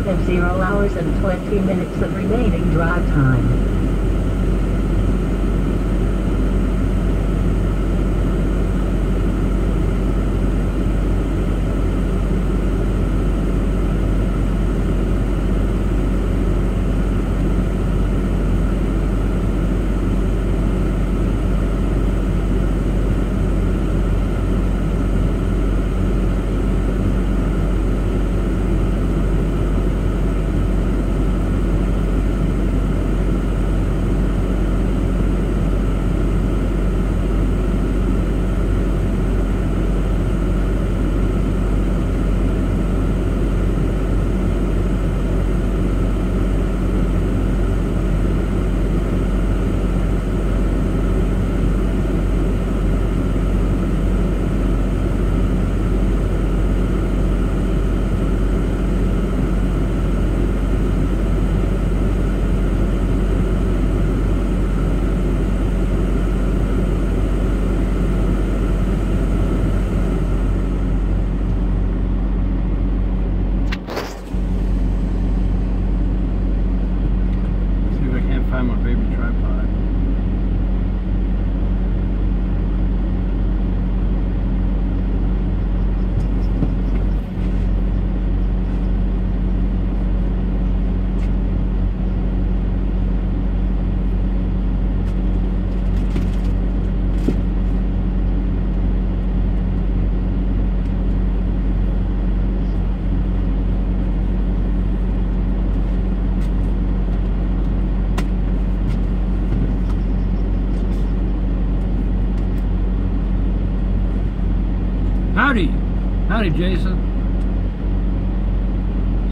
have 0 hours and 20 minutes of remaining drive time. Howdy, Jason.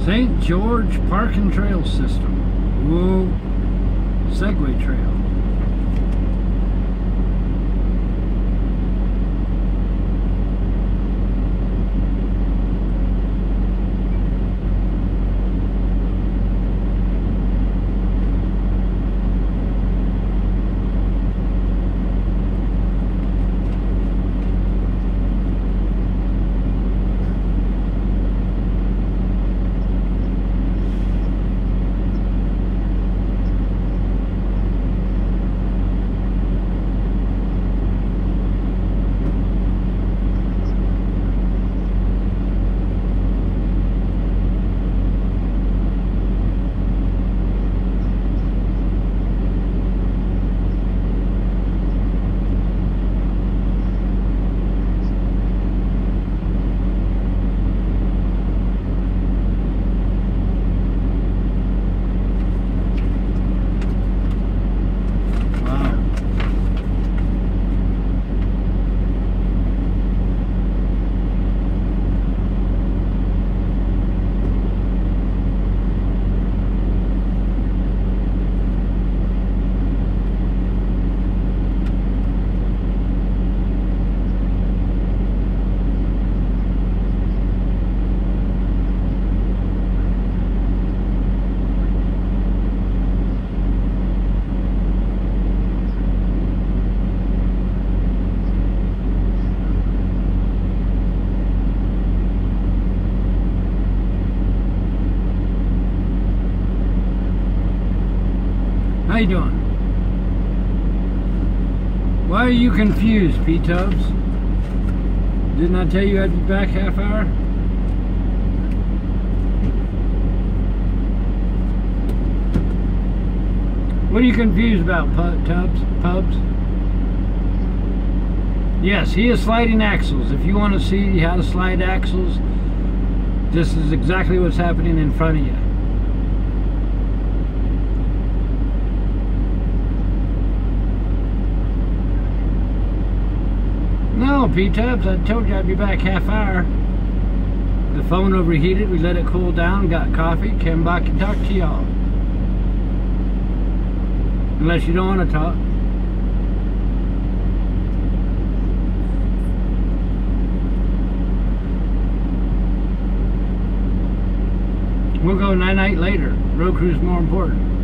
St. George Park and Trail System. Whoa. Segway Trail. How you doing? Why are you confused, P-Tubs? Didn't I tell you I'd be back half hour? What are you confused about, Pubs? Yes, he is sliding axles. If you want to see how to slide axles, this is exactly what's happening in front of you. No, P-Tubs, I told you I'd be back half hour. The phone overheated, we let it cool down, got coffee, came back and talked to y'all. Unless you don't want to talk. We'll go night-night later. Road crew's more important.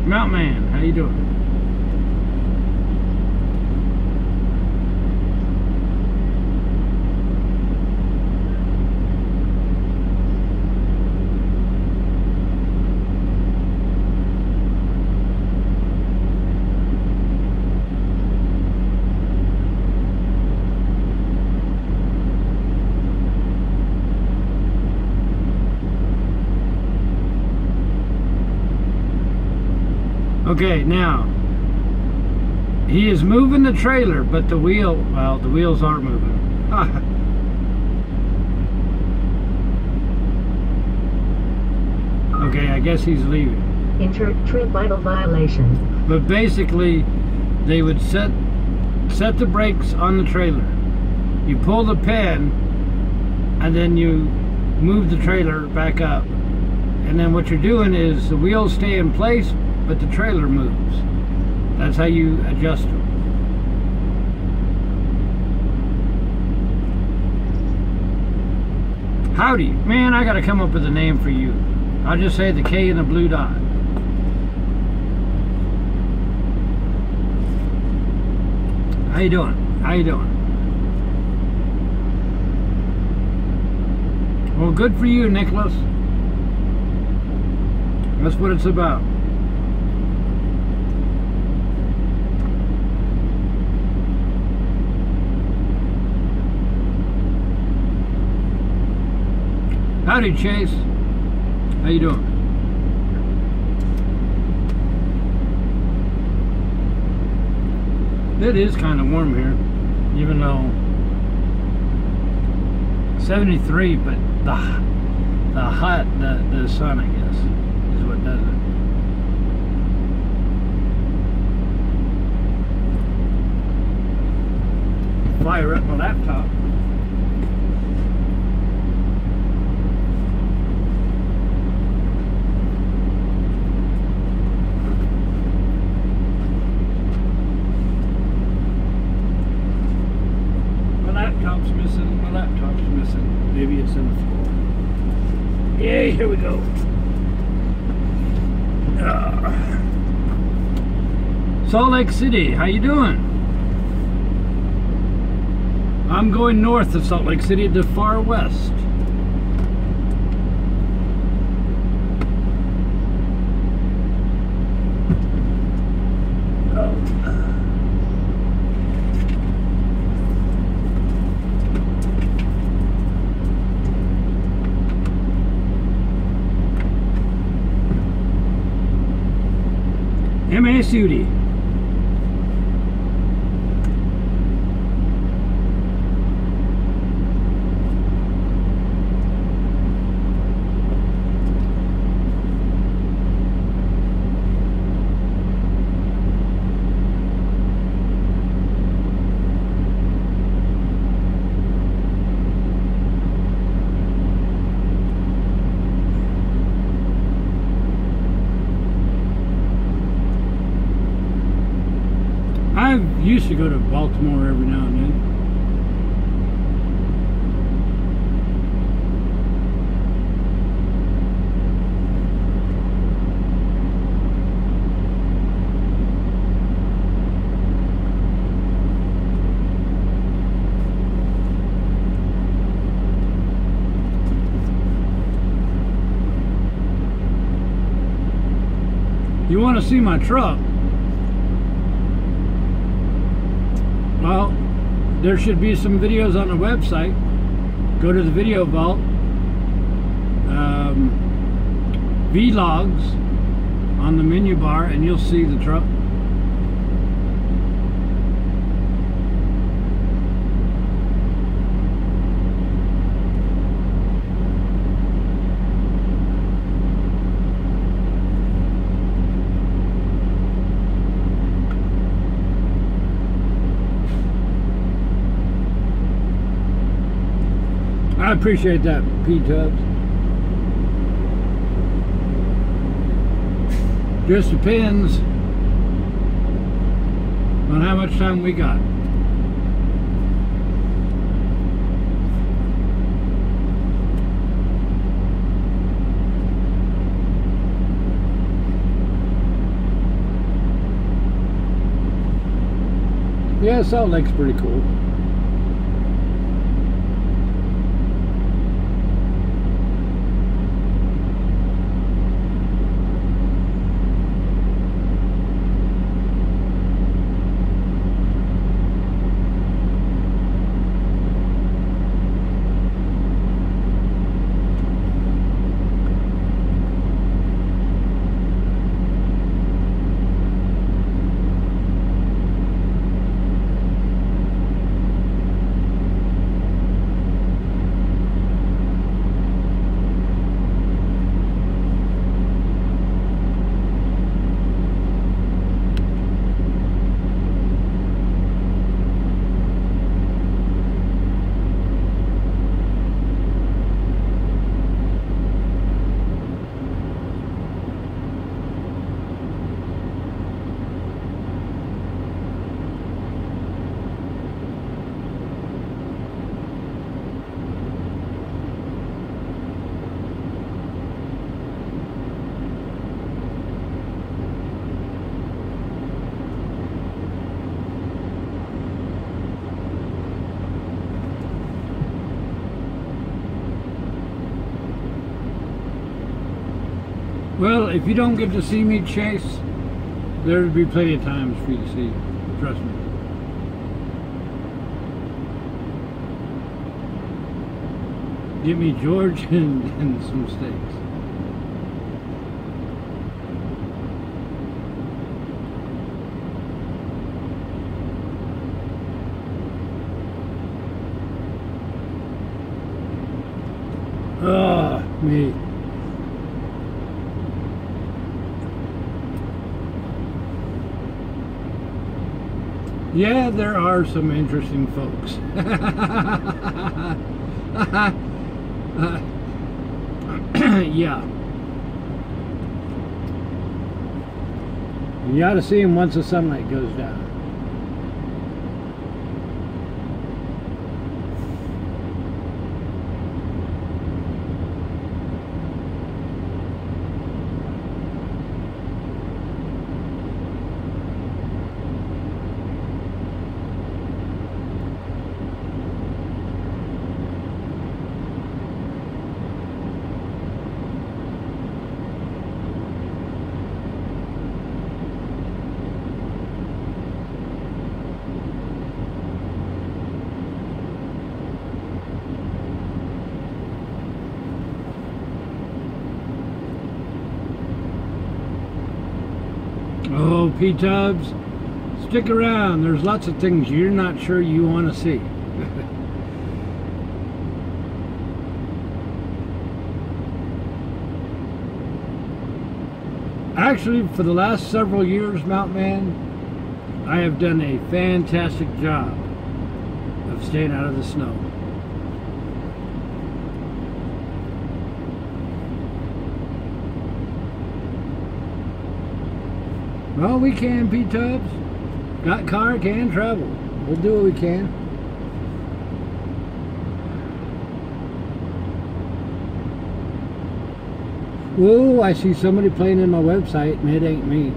Mountain Man, how you doing? Okay, now he is moving the trailer, but the wheels aren't moving. Okay, I guess he's leaving. Inter-trip vital violation. But basically, they would set the brakes on the trailer. You pull the pin, and then you move the trailer back up. And then what you're doing is the wheels stay in place, but the trailer moves. That's how you adjust them. Howdy. Man, I gotta come up with a name for you. I'll just say the K and the blue dot. How you doing? How you doing? Well, good for you, Nicholas. That's what it's about. Howdy, Chase. How you doing? It is kind of warm here, even though 73, but the sun, I guess, is what does it. Fire up my laptop. My laptop's missing. Maybe it's in the floor. Yay, here we go. Salt Lake City, how you doing? I'm going north of Salt Lake City to far west. M.A. Sudi. I used to go to Baltimore every now and then. You want to see my truck? Well, there should be some videos on the website. Go to the video vault, vlogs on the menu bar, and you'll see the truck. I appreciate that, P-Tubs. Just depends on how much time we got. Yeah, Salt Lake's pretty cool. Well, if you don't get to see me chase, there'll be plenty of times for you to see. Trust me. Get me George and some steaks. Oh, me. Yeah, there are some interesting folks. Yeah. You ought to see them once the sunlight goes down. Oh, P-Tubs, stick around. There's lots of things you're not sure you want to see. Actually, for the last several years, Mountain Man, I have done a fantastic job of staying out of the snow. Well, we can, P-Tubs. Got car, can travel. We'll do what we can. Whoa, I see somebody playing in my website, and it ain't me.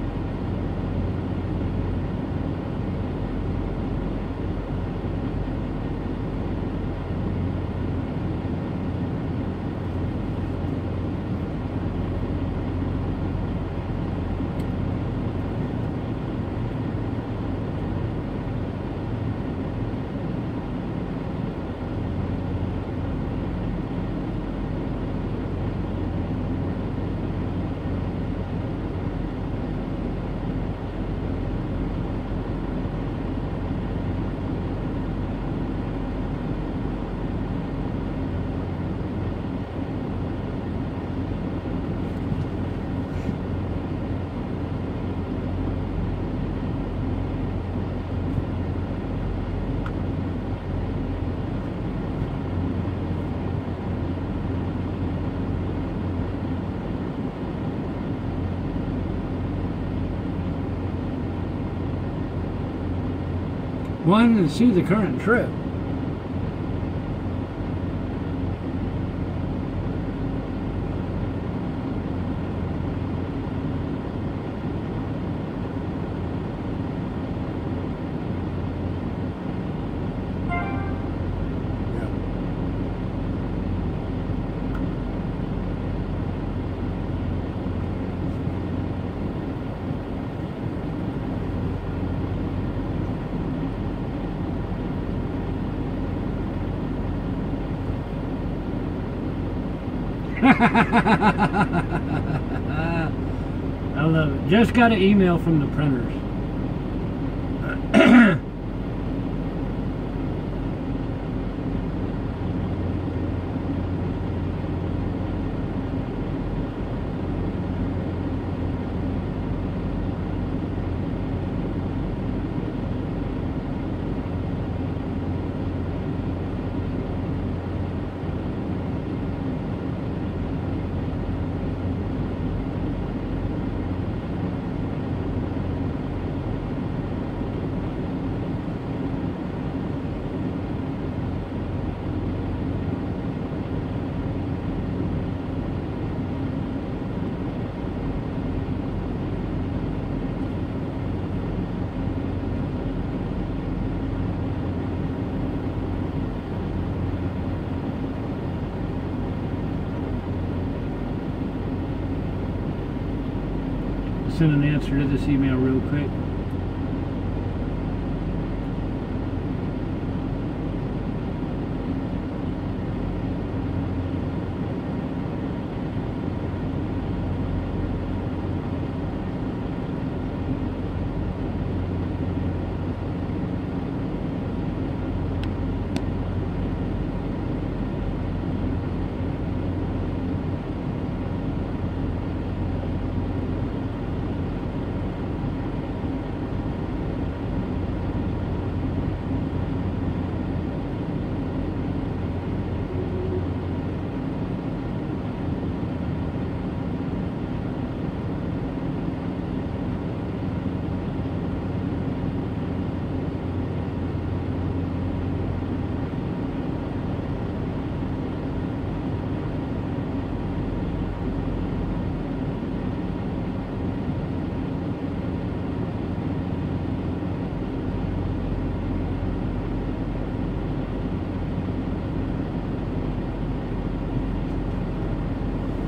Wanting to see the current trip. I love it. Just got an email from the printers. send an answer to this email real quick.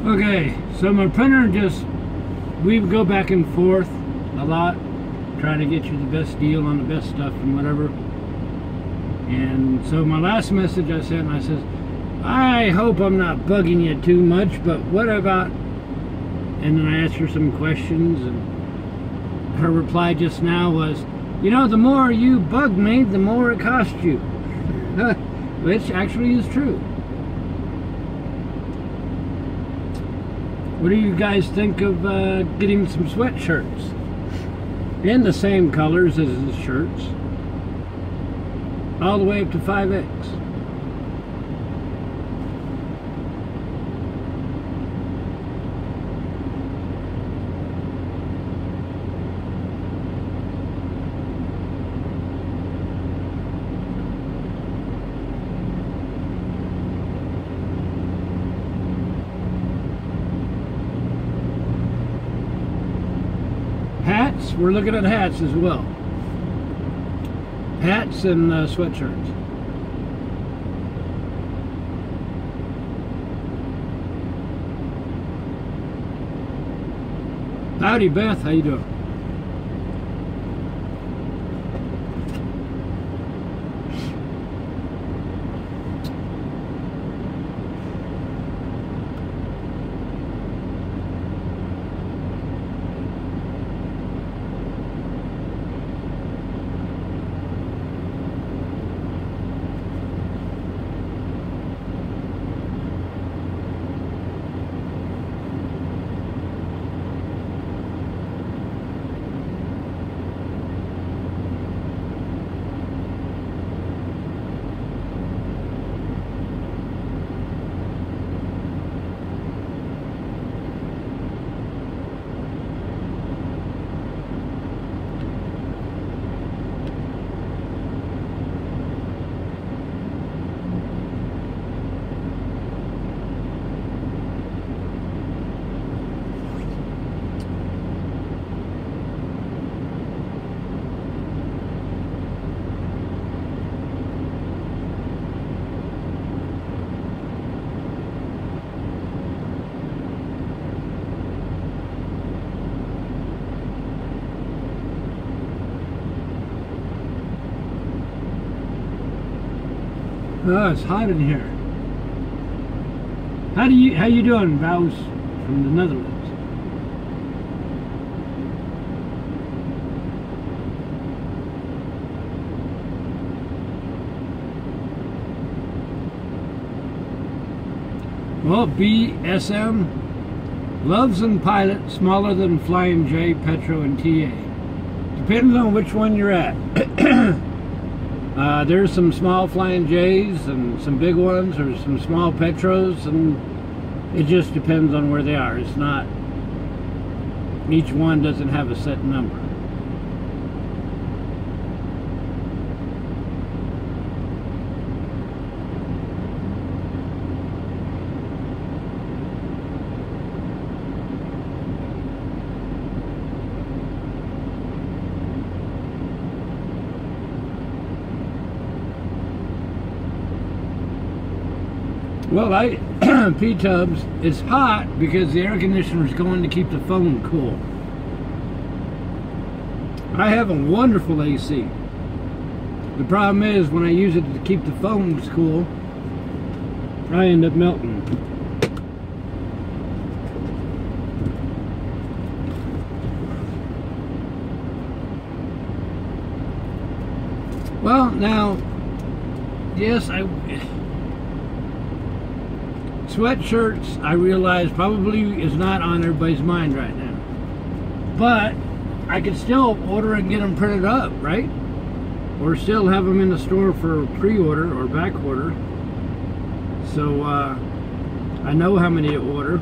Okay, so my printer we go back and forth a lot, trying to get you the best deal on the best stuff and whatever. And so my last message I sent, I says, I hope I'm not bugging you too much, but what about, and then I asked her some questions, and her reply just now was, you know, the more you bug me, the more it costs you. Which actually is true. What do you guys think of getting some sweatshirts in the same colors as the shirts, all the way up to 5X? Hats, we're looking at hats as well. Hats and sweatshirts. Howdy, Beth, how you doing? Oh, it's hot in here. How you doing, Vows from the Netherlands? Well, BSM, Loves and Pilot, smaller than Flying J, Petro, and TA. Depending on which one you're at. There's some small Flying J's and some big ones, or some small Petros, and it just depends on where they are. It's not, each one doesn't have a set number. Well, P-Tubs, it's hot because the air conditioner is going to keep the phone cool. I have a wonderful AC. The problem is when I use it to keep the phones cool, I end up melting. Well, now, yes, sweatshirts, I realize, probably is not on everybody's mind right now. But I could still order and get them printed up, right? Or still have them in the store for pre-order or back order. So I know how many to order.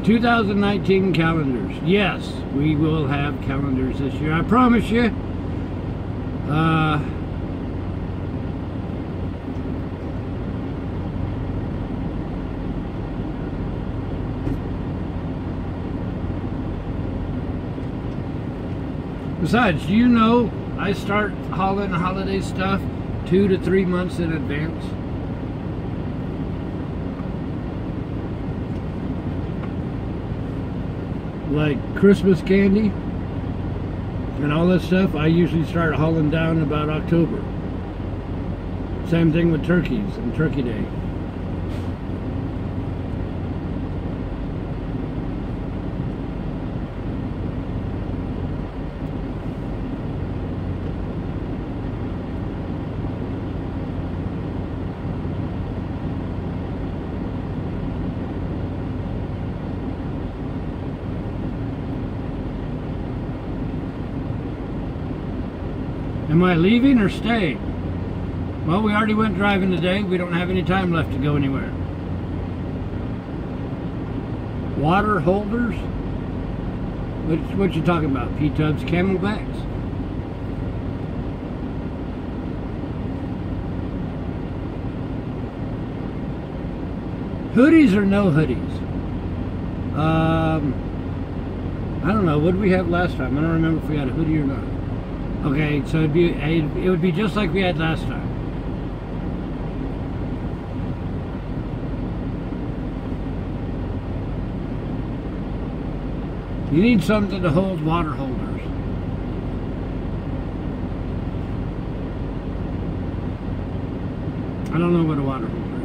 ...2019 calendars. Yes, we will have calendars this year. I promise you. Besides, do you know I start hauling holiday stuff 2 to 3 months in advance? Like Christmas candy and all that stuff, I usually start hauling down about October. Same thing with turkeys and Turkey Day. Am I leaving or staying? Well, we already went driving today. We don't have any time left to go anywhere. Water holders? What you talking about? P-tubs, camelbacks? Hoodies or no hoodies? I don't know. What did we have last time? I don't remember if we had a hoodie or not. Okay, so it would be just like we had last time. You need something to hold water holders. I don't know what a water holder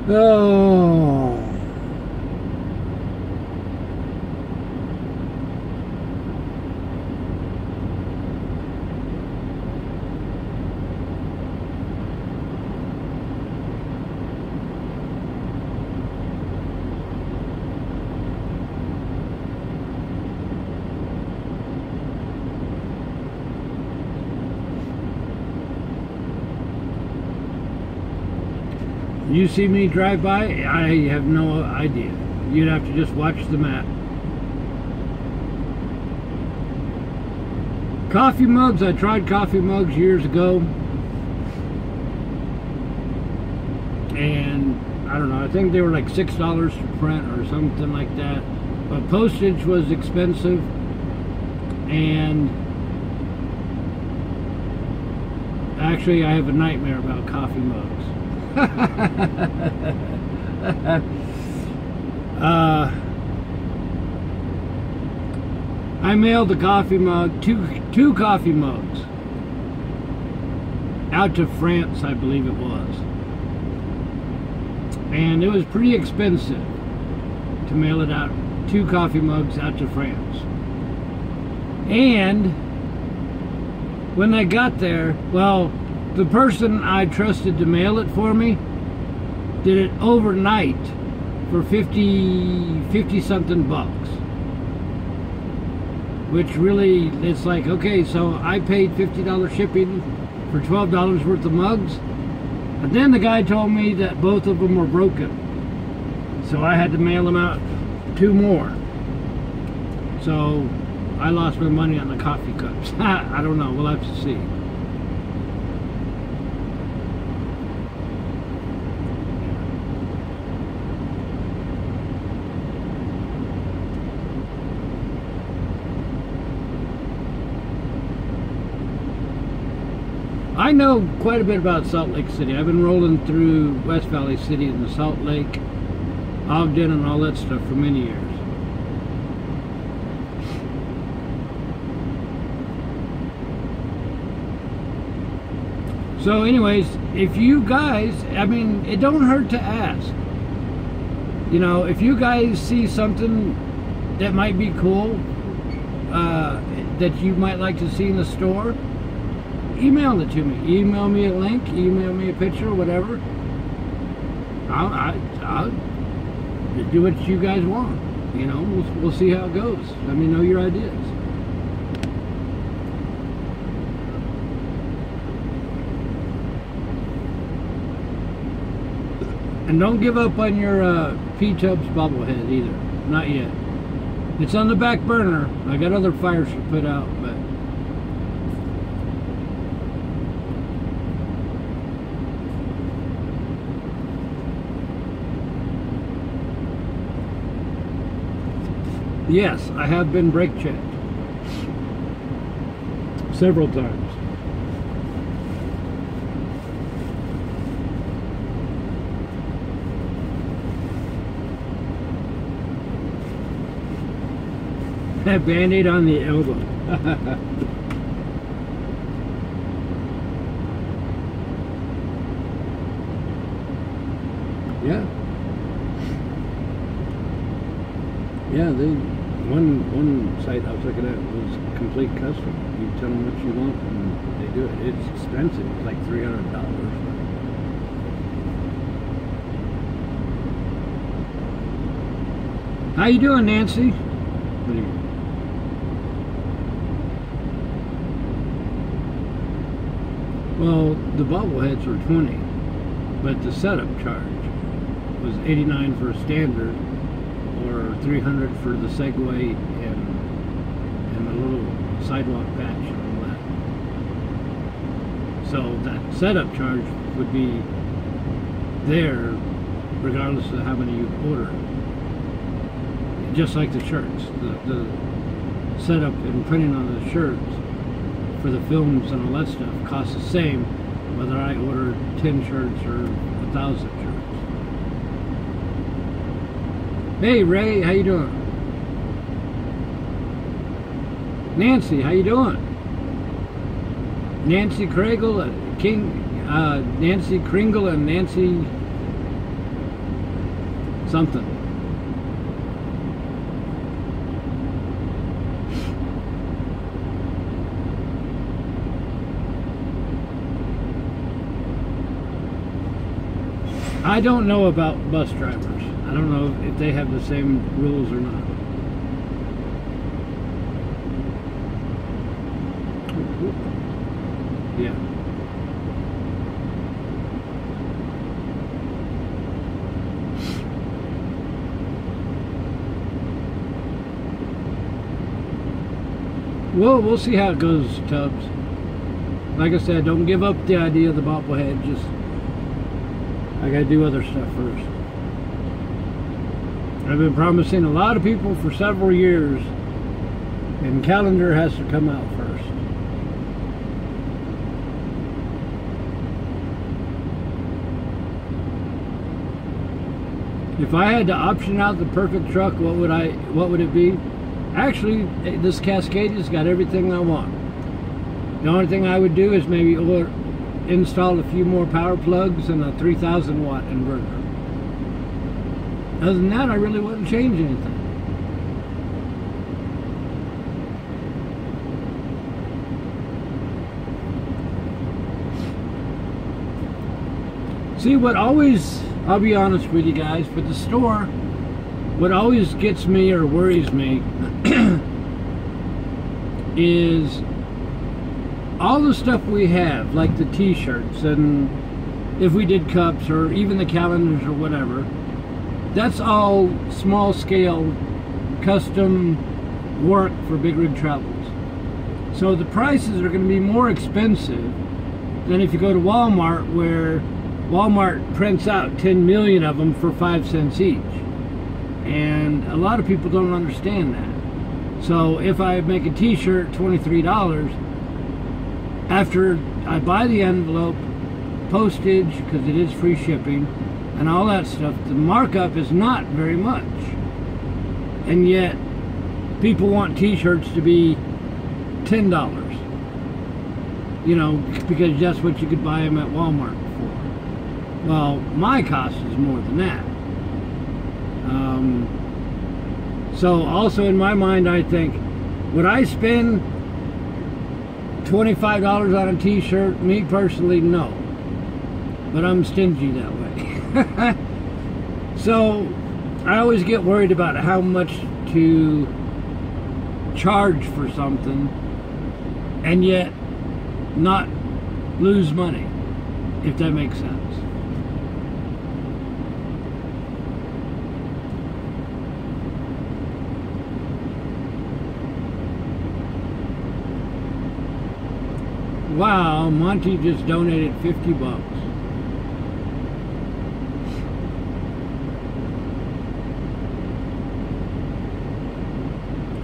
is. Oh. You see me drive by, I have no idea. You'd have to just watch the map. Coffee mugs, I tried coffee mugs years ago. And, I don't know, I think they were like $6 to print or something like that. But postage was expensive. And actually, I have a nightmare about coffee mugs. I mailed the coffee mug, two coffee mugs, out to France, I believe it was. And it was pretty expensive to mail it out, 2 coffee mugs out to France. And when I got there, well, the person I trusted to mail it for me did it overnight for 50 something bucks. Which really, it's like, okay, so I paid $50 shipping for $12 worth of mugs. But then the guy told me that both of them were broken. So I had to mail them out 2 more. So I lost my money on the coffee cups. I don't know, we'll have to see. I know quite a bit about Salt Lake City. I've been rolling through West Valley City and the Salt Lake, Ogden, and all that stuff for many years. So anyways, if you guys, I mean, it don't hurt to ask. You know, if you guys see something that might be cool, that you might like to see in the store, email it to me. Email me a link, email me a picture, whatever. I'll do what you guys want. You know, we'll see how it goes. Let me know your ideas. And don't give up on your P-Tubs bobblehead either. Not yet. It's on the back burner. I got other fires to put out, but yes, I have been brake checked several times. That Band-Aid on the elbow. Yeah. Yeah, one site I was looking at was complete custom. You tell them what you want and they do it. It's expensive. It's like $300. How you doing, Nancy? What do you... Well, the bobbleheads were $20, but the setup charge was $89 for a standard, or $300 for the Segway and the little sidewalk patch and all that. So that setup charge would be there regardless of how many you order. Just like the shirts, the setup and printing on the shirts for the films and all that stuff costs the same whether I order 10 shirts or 1,000 shirts. Hey Ray, how you doing? Nancy, how you doing? Nancy Kringle, Nancy Kringle and Nancy something. I don't know about bus drivers. I don't know if they have the same rules or not. Yeah. Well, we'll see how it goes, Tubbs. Like I said, don't give up the idea of the bobblehead. Just I gotta do other stuff first. I've been promising a lot of people for several years, and calendar has to come out first. If I had to option out the perfect truck, what would it be? Actually, this Cascadia's got everything I want. The only thing I would do is maybe install a few more power plugs and a 3,000 watt inverter. Other than that, I really wouldn't change anything. See, what always, I'll be honest with you guys, for the store, what always gets me or worries me is all the stuff we have, like the t-shirts, and if we did cups or even the calendars or whatever, that's all small scale custom work for Big Rig Travels. So the prices are going to be more expensive than if you go to Walmart, where Walmart prints out 10 million of them for 5 cents each. And a lot of people don't understand that. So if I make a t-shirt $23, after I buy the envelope, postage, because it is free shipping, and all that stuff, the markup is not very much. And yet, people want t-shirts to be $10. You know, because that's what you could buy them at Walmart for. Well, my cost is more than that. So also in my mind, I think, would I spend $25 on a t-shirt? Me personally, no. But I'm stingy that way. So I always get worried about how much to charge for something and yet not lose money, if that makes sense. Wow, Monty just donated 50 bucks.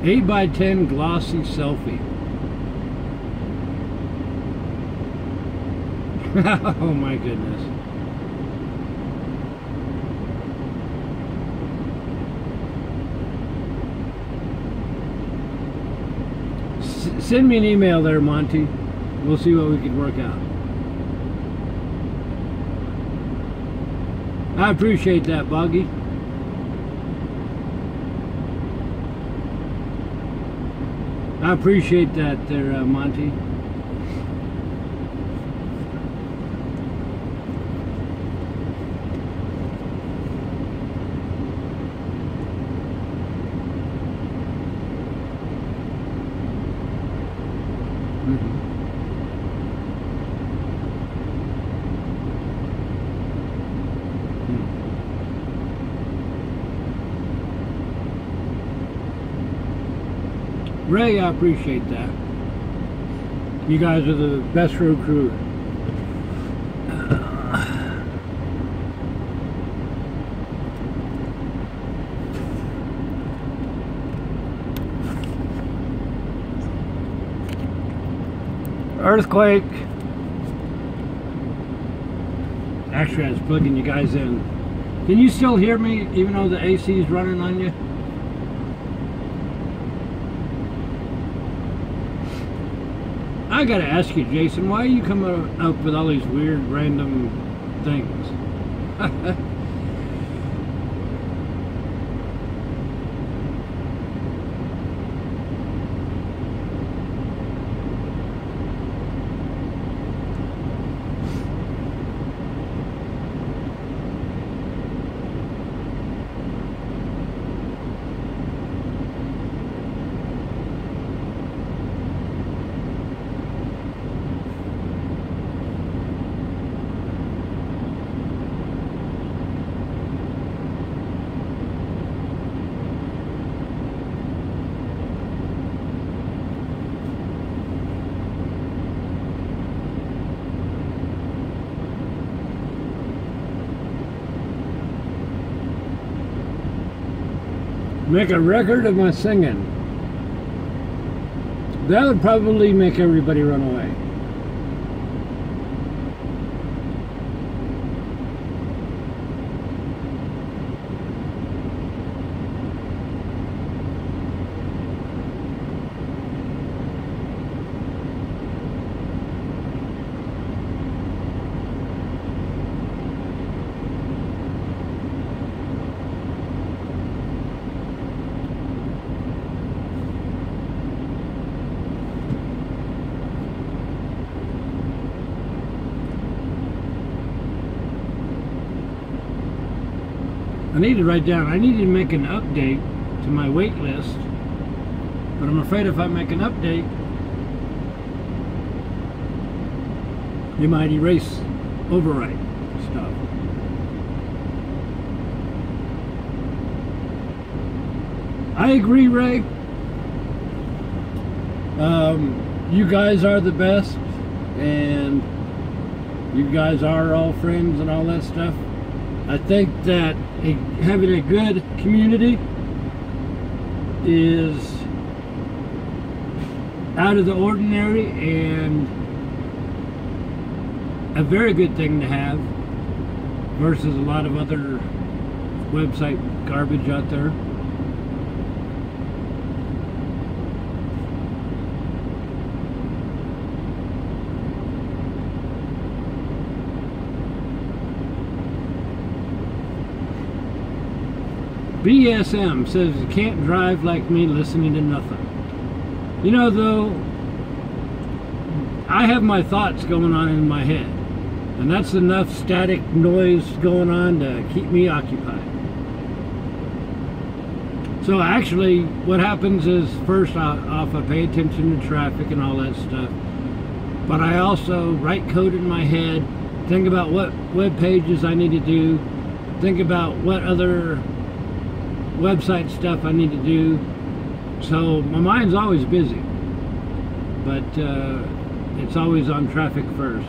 Eight by 10 glossy selfie. Oh my goodness. Send me an email there, Monty. We'll see what we can work out. I appreciate that, Boggy. I appreciate that there, Monty. Ray, I appreciate that. You guys are the best road crew. Earthquake. Actually, I was plugging you guys in. Can you still hear me even though the AC is running on you? I gotta ask you, Jason, why are you coming up with all these weird, random things? Make a record of my singing. That would probably make everybody run away. I need to write down, I need to make an update to my wait list, but I'm afraid if I make an update, you might erase, overwrite stuff. I agree, Ray. You guys are the best, and you guys are all friends and all that stuff. I think that having a good community is out of the ordinary, and a very good thing to have versus a lot of other website garbage out there. BSM says you can't drive like me listening to nothing. You know, though, I have my thoughts going on in my head, and that's enough static noise going on to keep me occupied. So actually what happens is, first off, I pay attention to traffic and all that stuff, but I also write code in my head, think about what web pages I need to do, think about what other website stuff I need to do. So my mind's always busy, but it's always on traffic first.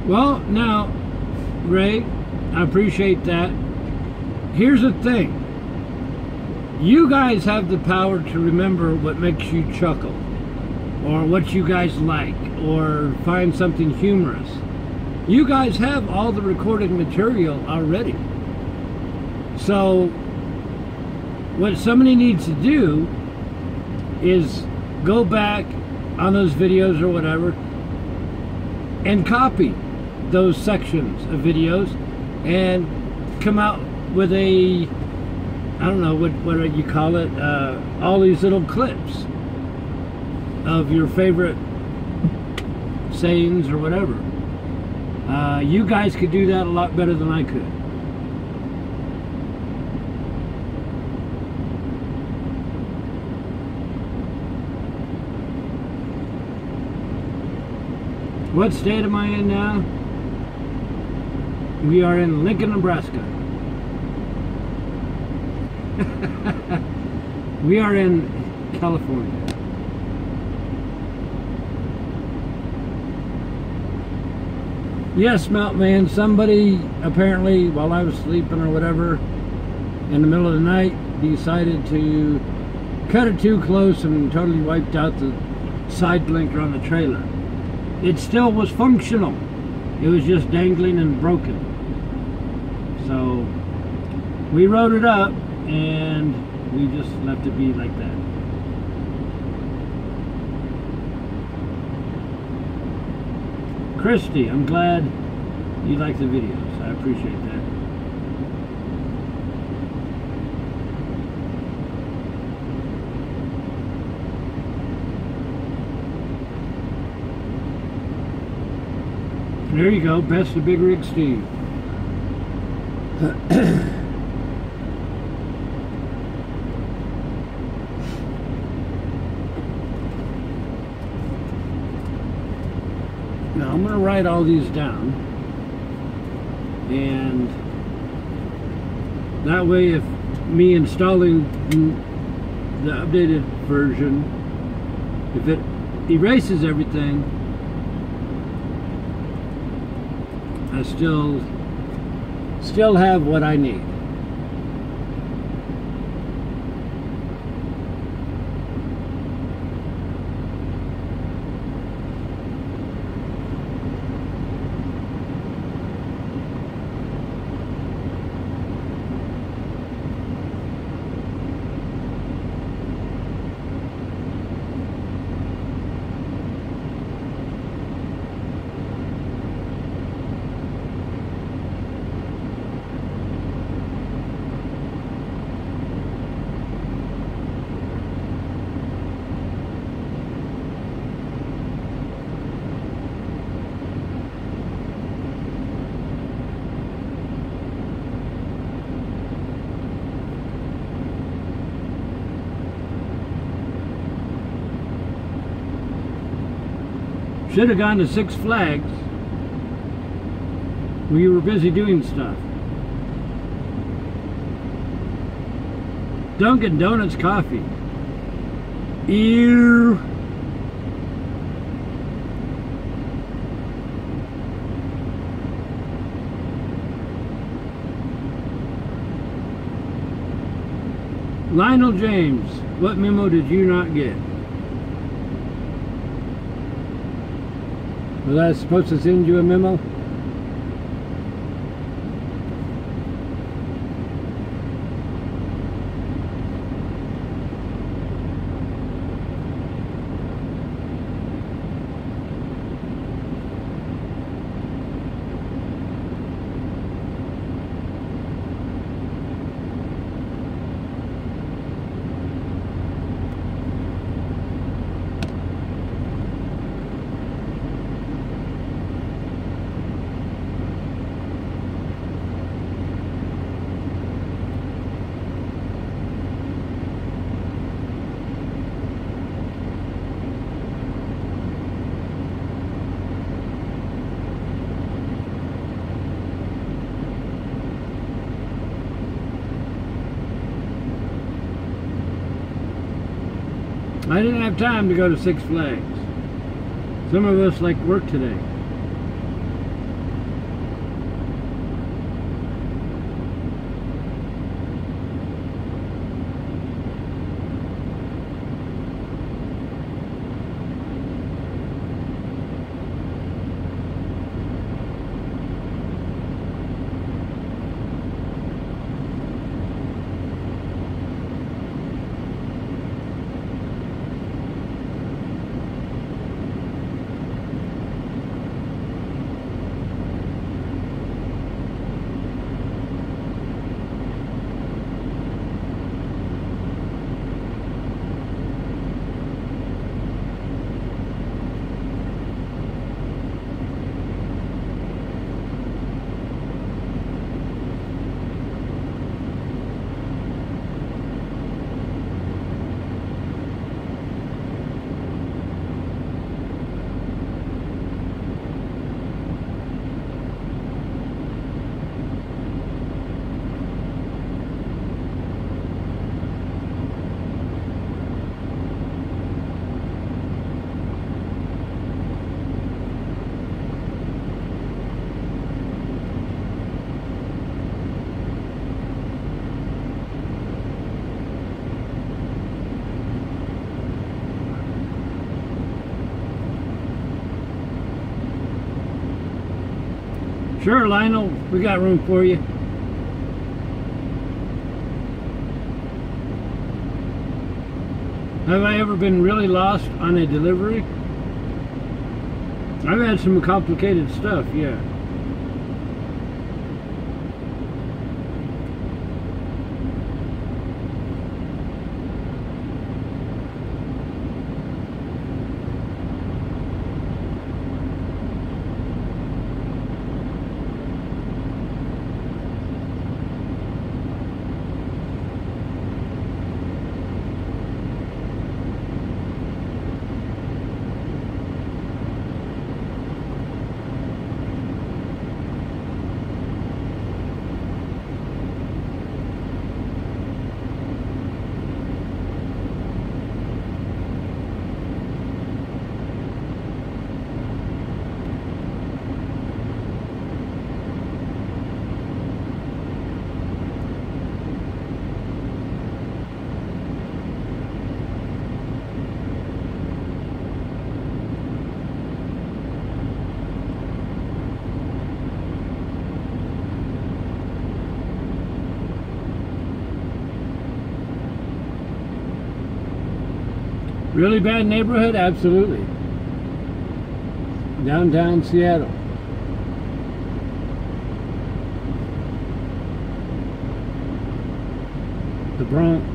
Well, now, Ray, I appreciate that. Here's the thing. You guys have the power to remember what makes you chuckle, or what you guys like, or find something humorous. You guys have all the recorded material already. So what somebody needs to do is go back on those videos or whatever and copy those sections of videos and come out with a, I don't know, what you call it, all these little clips of your favorite sayings or whatever. You guys could do that a lot better than I could. What state am I in now? We are in Lincoln, Nebraska. We are in California. Yes, Mountain Man, somebody apparently, while I was sleeping or whatever, in the middle of the night, decided to cut it too close and totally wiped out the side blinker on the trailer. It still was functional. It was just dangling and broken. So we wrote it up and we just left it be like that. Christy, I'm glad you like the videos. I appreciate that. There you go, best of Big Rig Steve. Now I'm going to write all these down, and that way if me installing the updated version, if it erases everything, I still have what I need. Should have gone to Six Flags. We were busy doing stuff. Dunkin' Donuts coffee. Ew. Lionel James, what memo did you not get? Was I supposed to send you a memo? I didn't have time to go to Six Flags. Some of us like work today. Sure, Lionel, we got room for you. Have I ever been really lost on a delivery? I've had some complicated stuff, yeah. Really bad neighborhood? Absolutely. Downtown Seattle. The Bronx.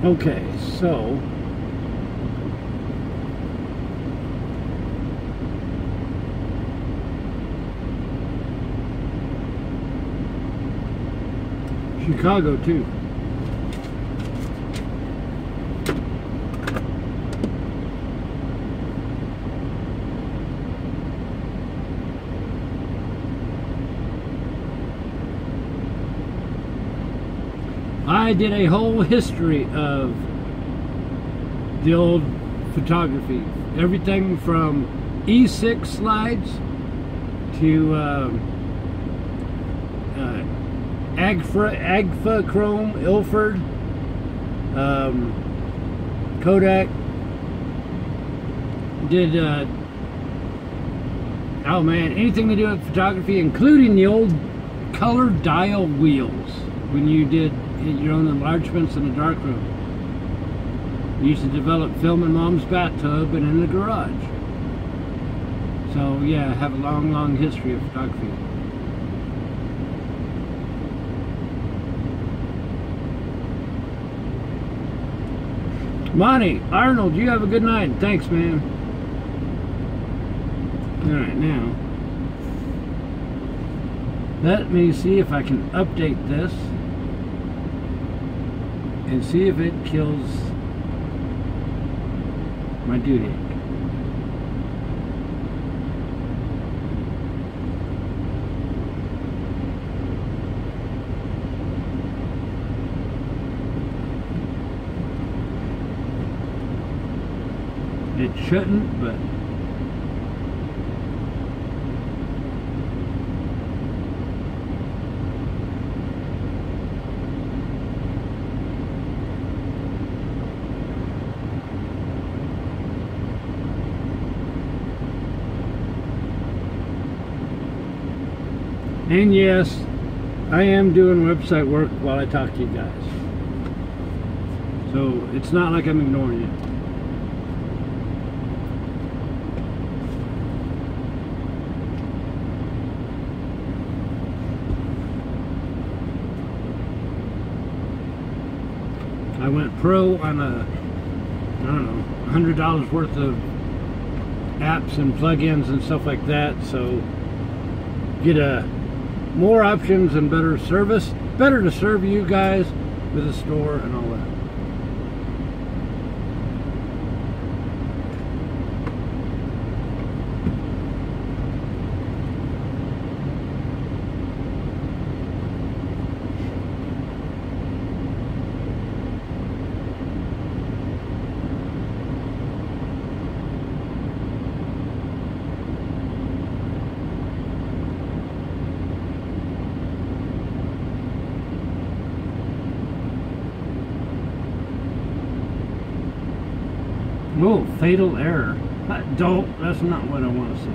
Okay, so Chicago too. I did a whole history of the old photography. Everything from E6 slides to Agfa Chrome, Ilford, Kodak. Did, oh man, anything to do with photography, including the old color dial wheels when you did your own enlargements in the darkroom. You used to develop film in Mom's bathtub and in the garage. So yeah, I have a long history of photography. Monty, Arnold, you have a good night. Thanks, man. Alright, now let me see if I can update this and see if it kills my dudek. It shouldn't, but and yes, I am doing website work while I talk to you guys. So it's not like I'm ignoring you. I went pro on a, I don't know, $100 worth of apps and plugins and stuff like that. So get more options and better service, better to serve you guys with a store and all that. Oh, fatal error. Don't, that's not what I want to see.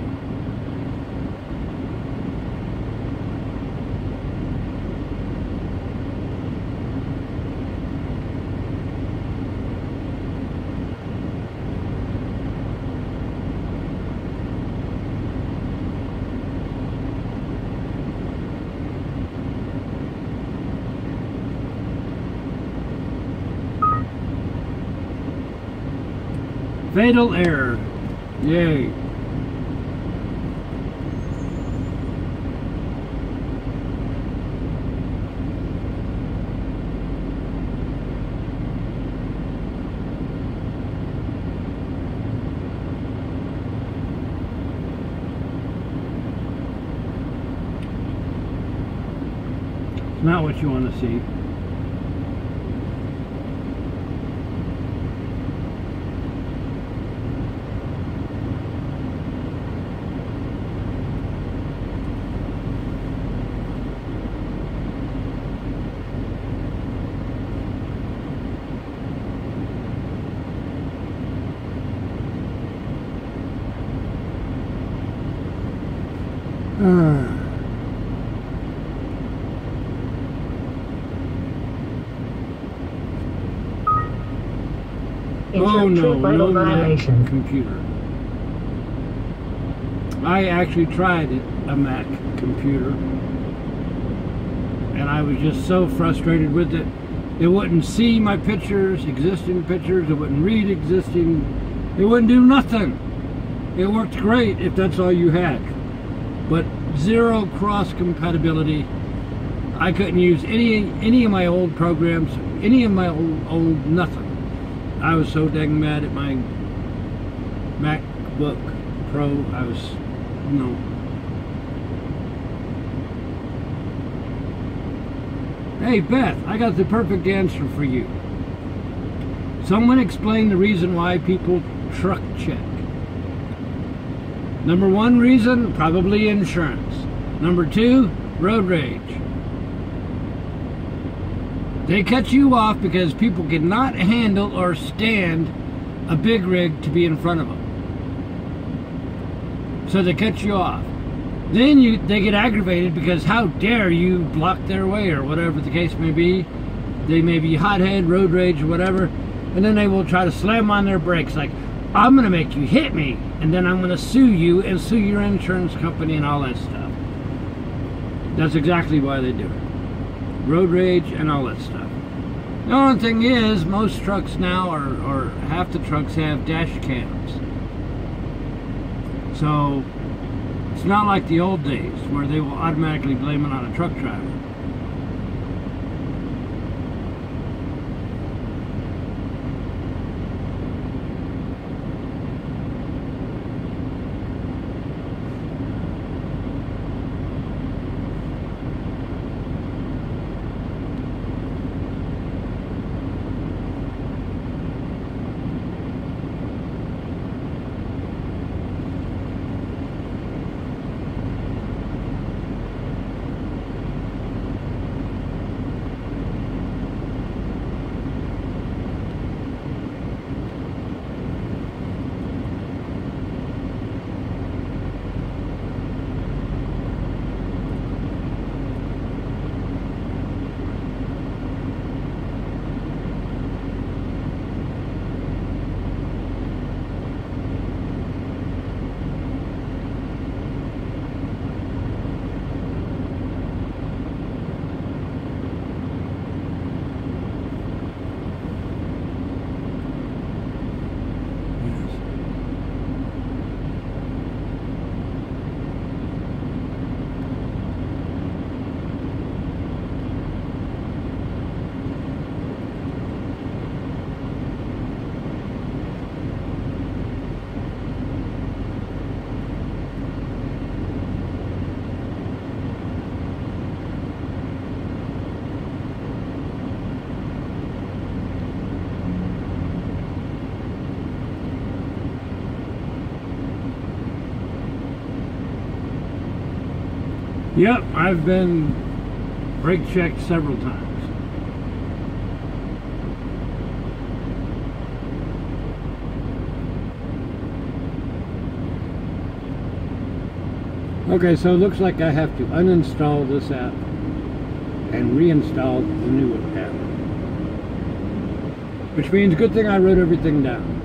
Fatal error. Yay. It's not what you want to see. Oh no, no Mac computer. I actually tried a Mac computer and I was just so frustrated with it. It wouldn't see my pictures, existing pictures. It wouldn't read existing. It wouldn't do nothing. It worked great if that's all you had. But zero cross compatibility. I couldn't use any of my old programs, any of my old nothing. I was so dang mad at my MacBook Pro. I was, no. Hey Beth, I got the perfect answer for you. Someone explain the reason why people truck check. Number one reason, probably insurance. Number two, road rage. They cut you off because people cannot handle or stand a big rig to be in front of them. So they cut you off. Then they get aggravated because how dare you block their way or whatever the case may be. They may be hothead, road rage, or whatever. And then they will try to slam on their brakes like, I'm going to make you hit me. And then I'm going to sue you and sue your insurance company and all that stuff. That's exactly why they do it. Road rage and all that stuff. The only thing is, most trucks now, or half the trucks have dash cams. So it's not like the old days where they will automatically blame it on a truck driver. Yep, I've been brake checked several times. Okay, so it looks like I have to uninstall this app and reinstall the new app. Which means, good thing I wrote everything down.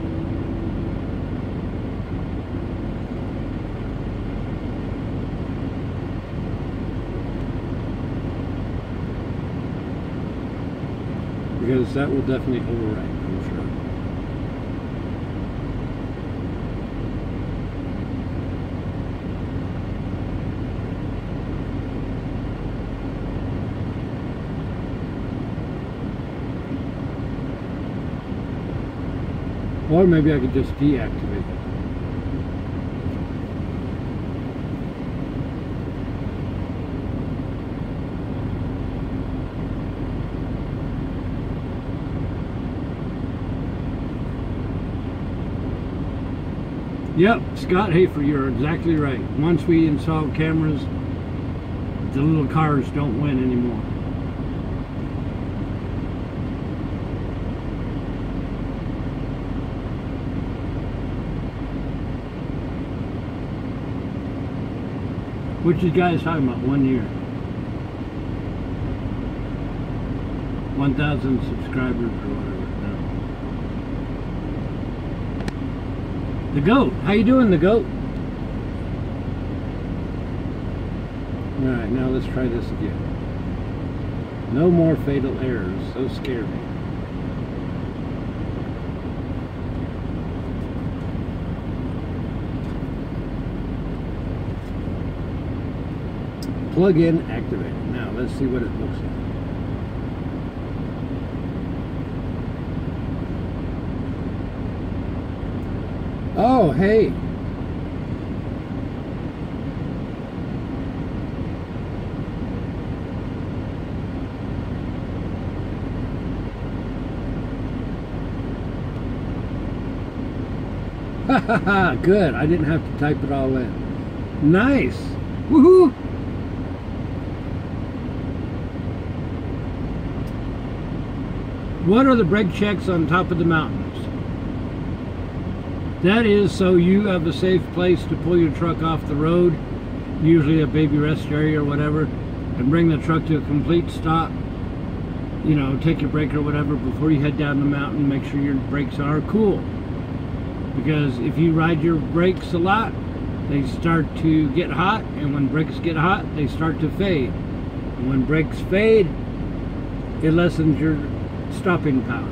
Because that will definitely overwrite, I'm sure. Or maybe I could just deactivate it. Yep, Scott Hafer, you're exactly right. Once we install cameras, the little cars don't win anymore. Which you guys talking about? 1 year. 1,000 subscribers or whatever. The goat. How you doing, the goat? Alright, now let's try this again. No more fatal errors. So scary. Plug-in activated. Now let's see what it looks like. Oh, hey. Good. I didn't have to type it all in. Nice. Woohoo! What are the brake checks on top of the mountains? That is so you have a safe place to pull your truck off the road, usually a baby rest area or whatever, and bring the truck to a complete stop. You know, take your break or whatever before you head down the mountain. Make sure your brakes are cool. Because if you ride your brakes a lot, they start to get hot, and when brakes get hot, they start to fade. And when brakes fade, it lessens your stopping power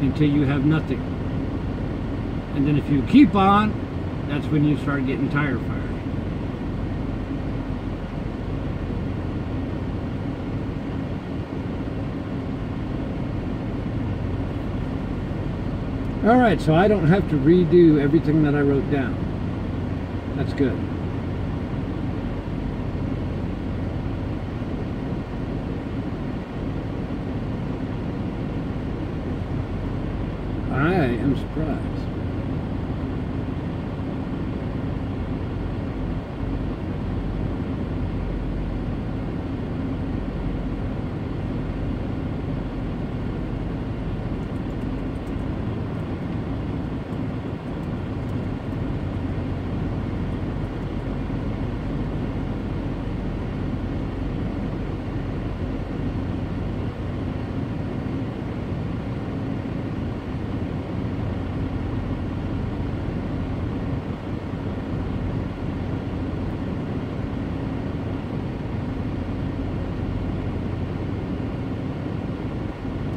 until you have nothing. And then if you keep on, that's when you start getting tire fires. Alright, so I don't have to redo everything that I wrote down. That's good. I am surprised.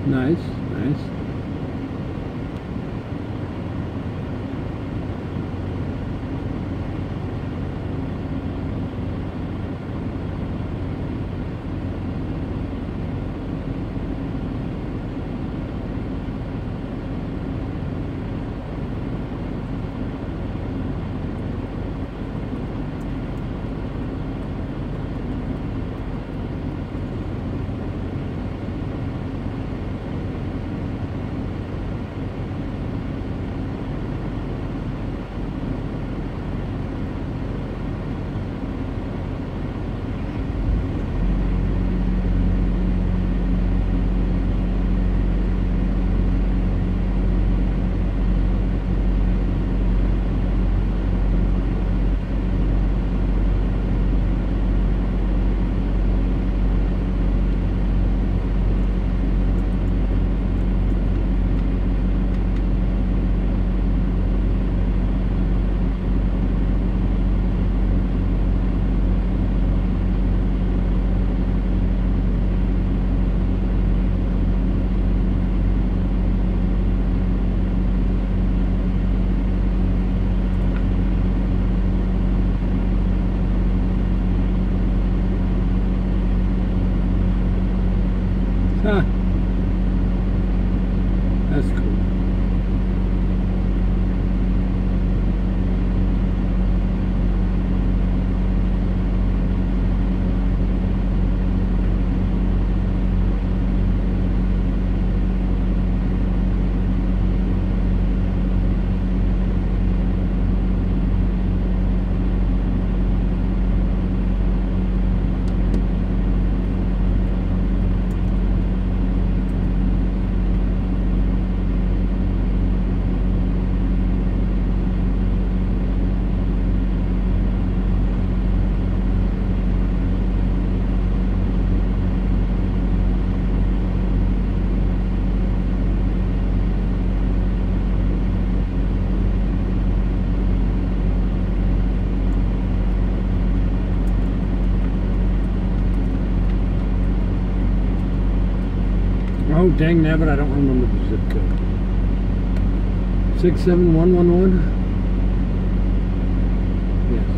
Nice, nice. Huh. That's cool. Oh, dang nabbit, I don't remember the zip code. 67111? Yes.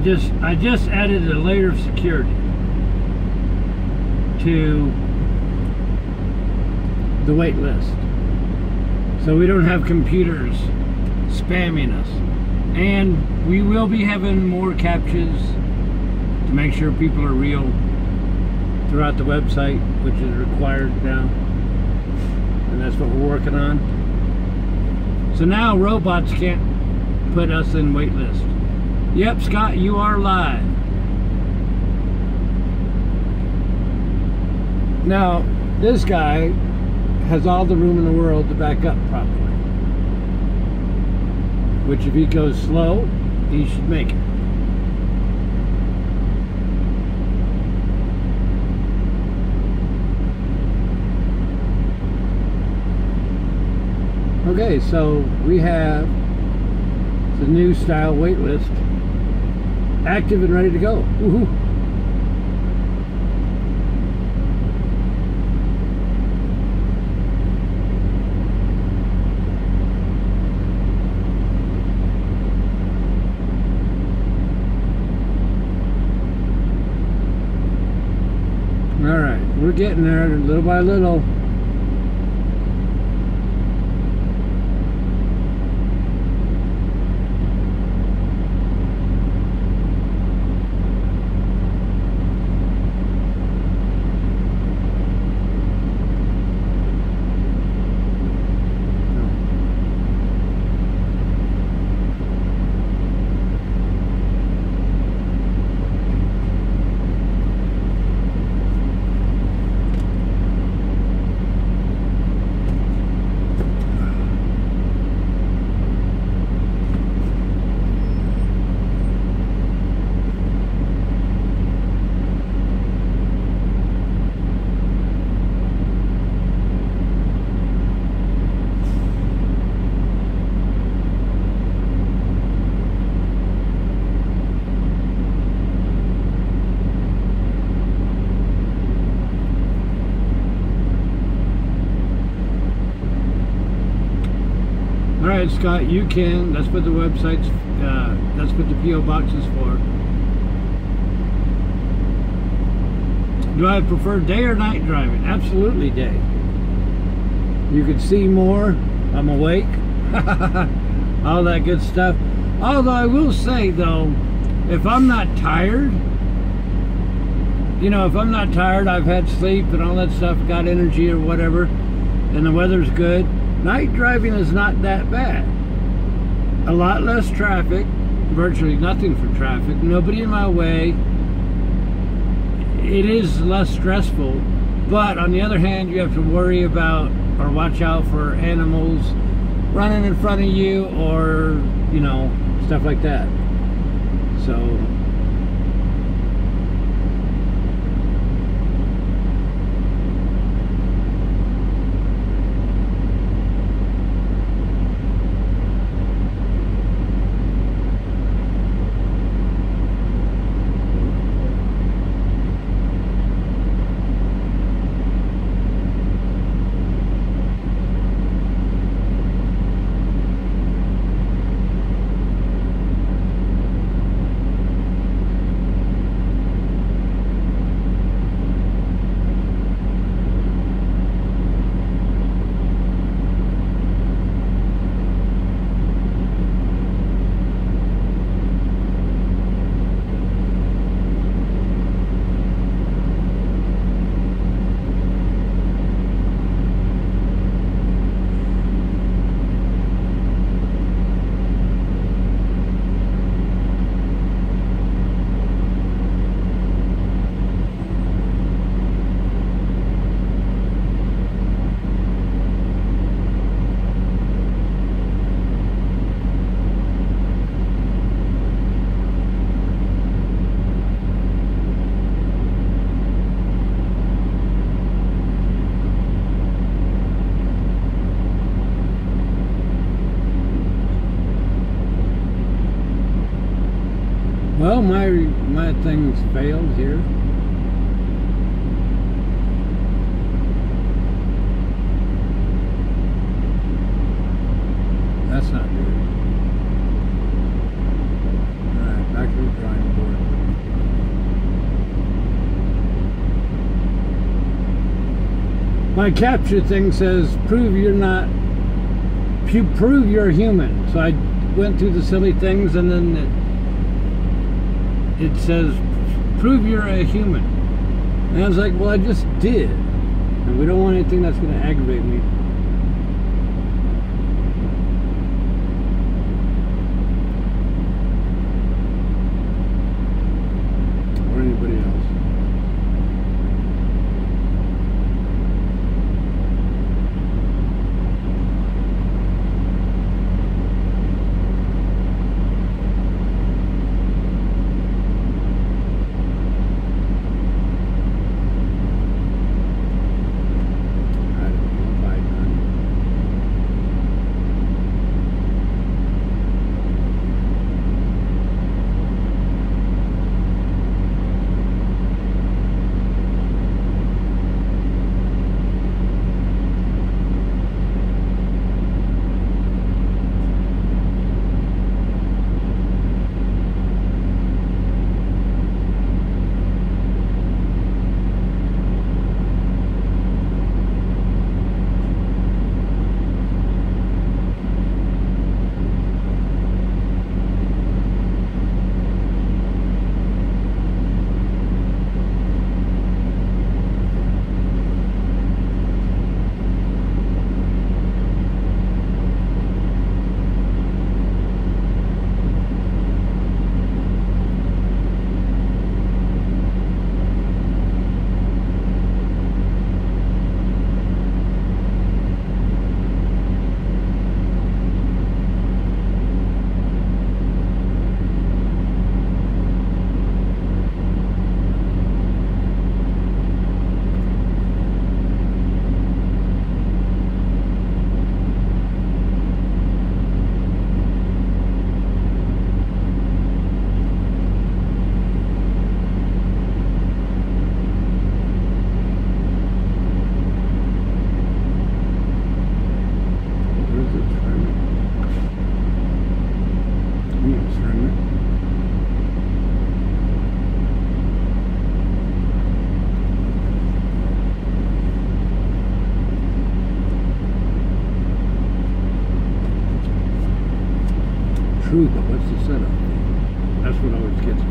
I just added a layer of security to the wait list, so we don't have computers spamming us. And we will be having more captchas to make sure people are real throughout the website, which is required now, and that's what we're working on. So now robots can't put us in wait list. Yep, Scott, you are live. Now, this guy has all the room in the world to back up properly, which if he goes slow, he should make it. Okay, so we have the new style wait list active and ready to go. Woohoo! All right, we're getting there little by little. Alright, Scott, you can. That's what the website's, that's what the P.O. box is for. Do I prefer day or night driving? Absolutely day. You can see more. I'm awake. All that good stuff. Although I will say, though, if I'm not tired, you know, if I'm not tired, I've had sleep and all that stuff, got energy or whatever, and the weather's good, night driving is not that bad. A lot less traffic, virtually nothing for traffic, nobody in my way. It is less stressful, but on the other hand, you have to worry about or watch out for animals running in front of you, or, you know, stuff like that. So well, my thing's failed here. That's not good. Alright, back to the drawing board. my capture thing says prove you're human. So I went through the silly things, and then it says prove you're a human. And I was like, well, I just did. And we don't want anything that's going to aggravate me. Or anybody else. True, but what's the setup? That's what always gets me.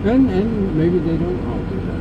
And maybe they don't all do that.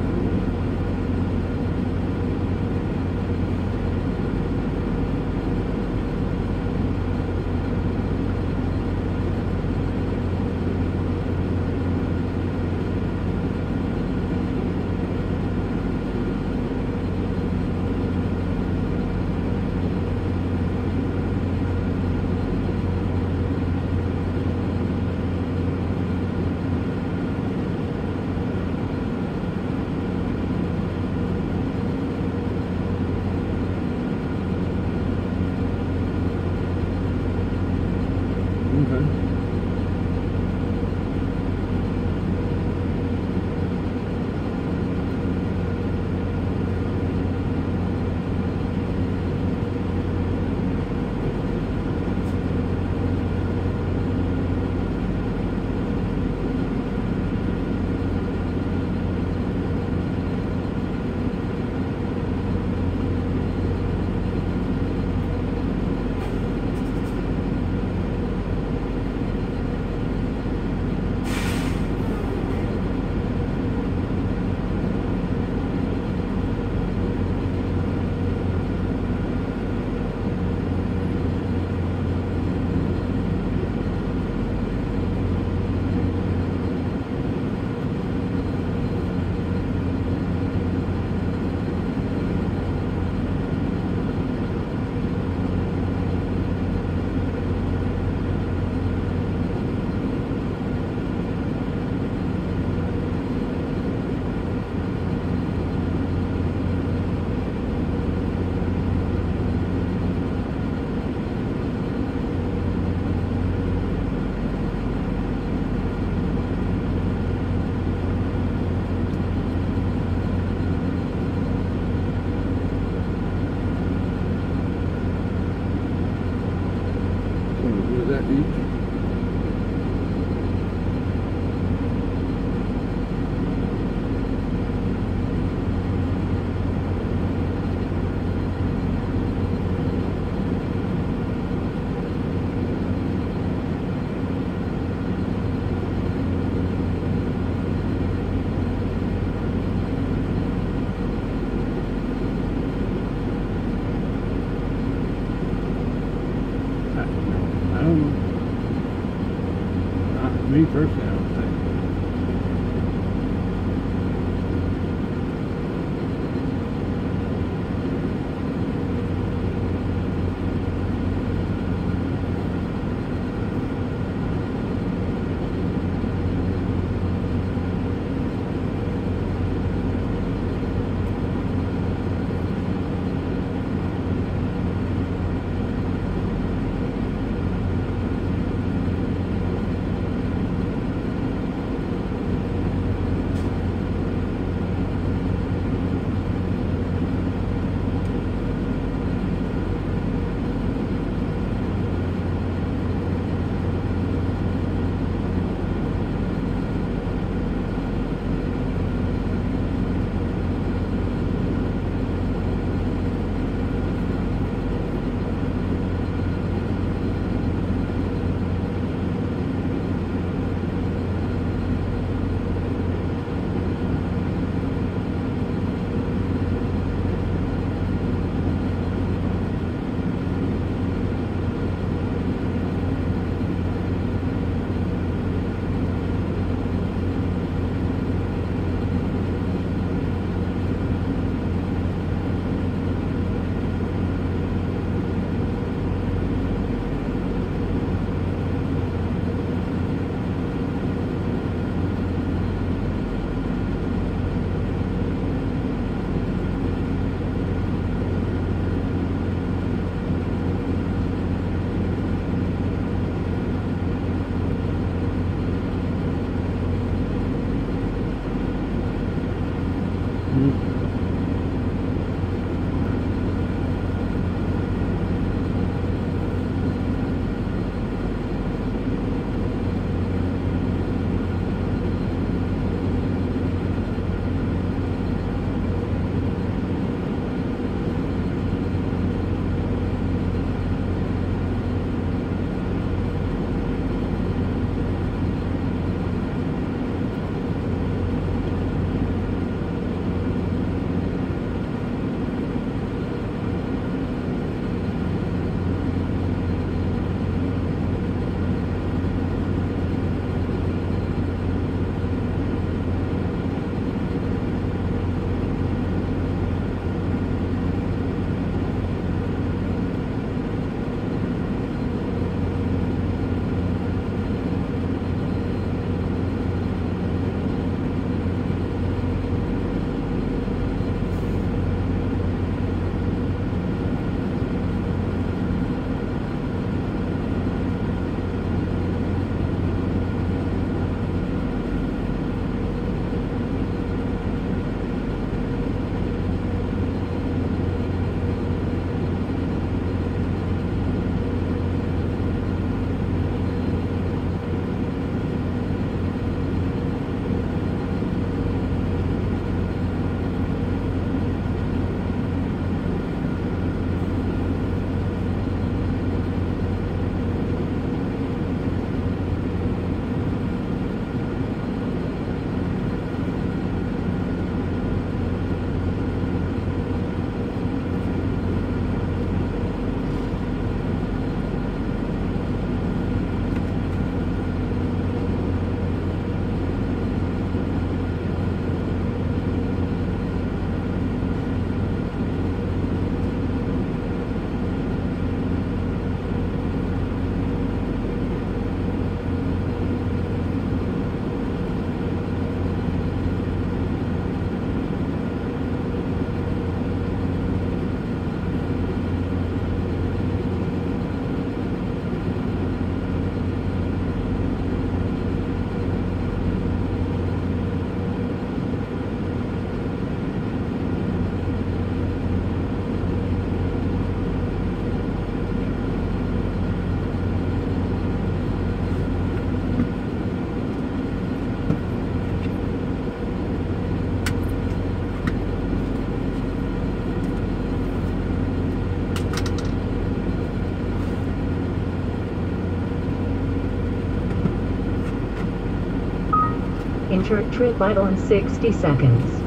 Enter trip idle in 60 seconds.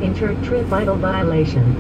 Enter trip idle violation.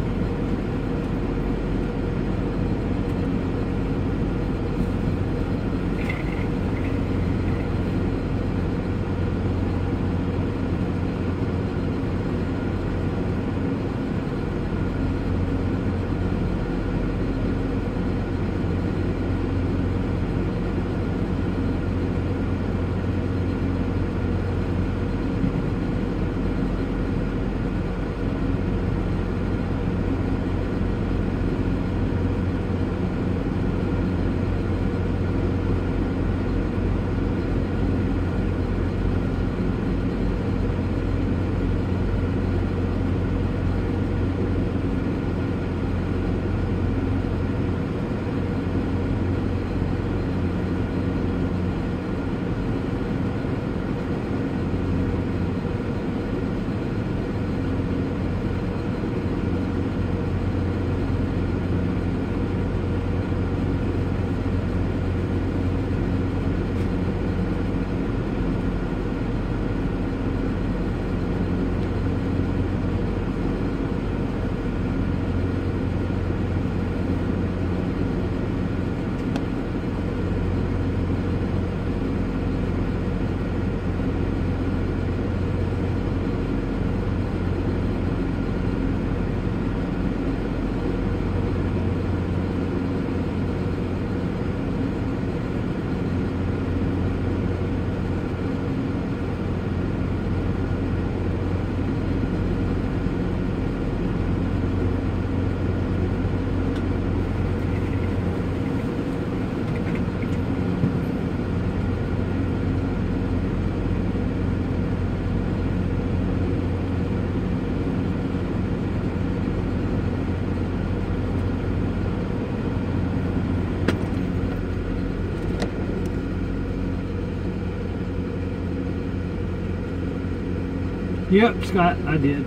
Yep, Scott, I did.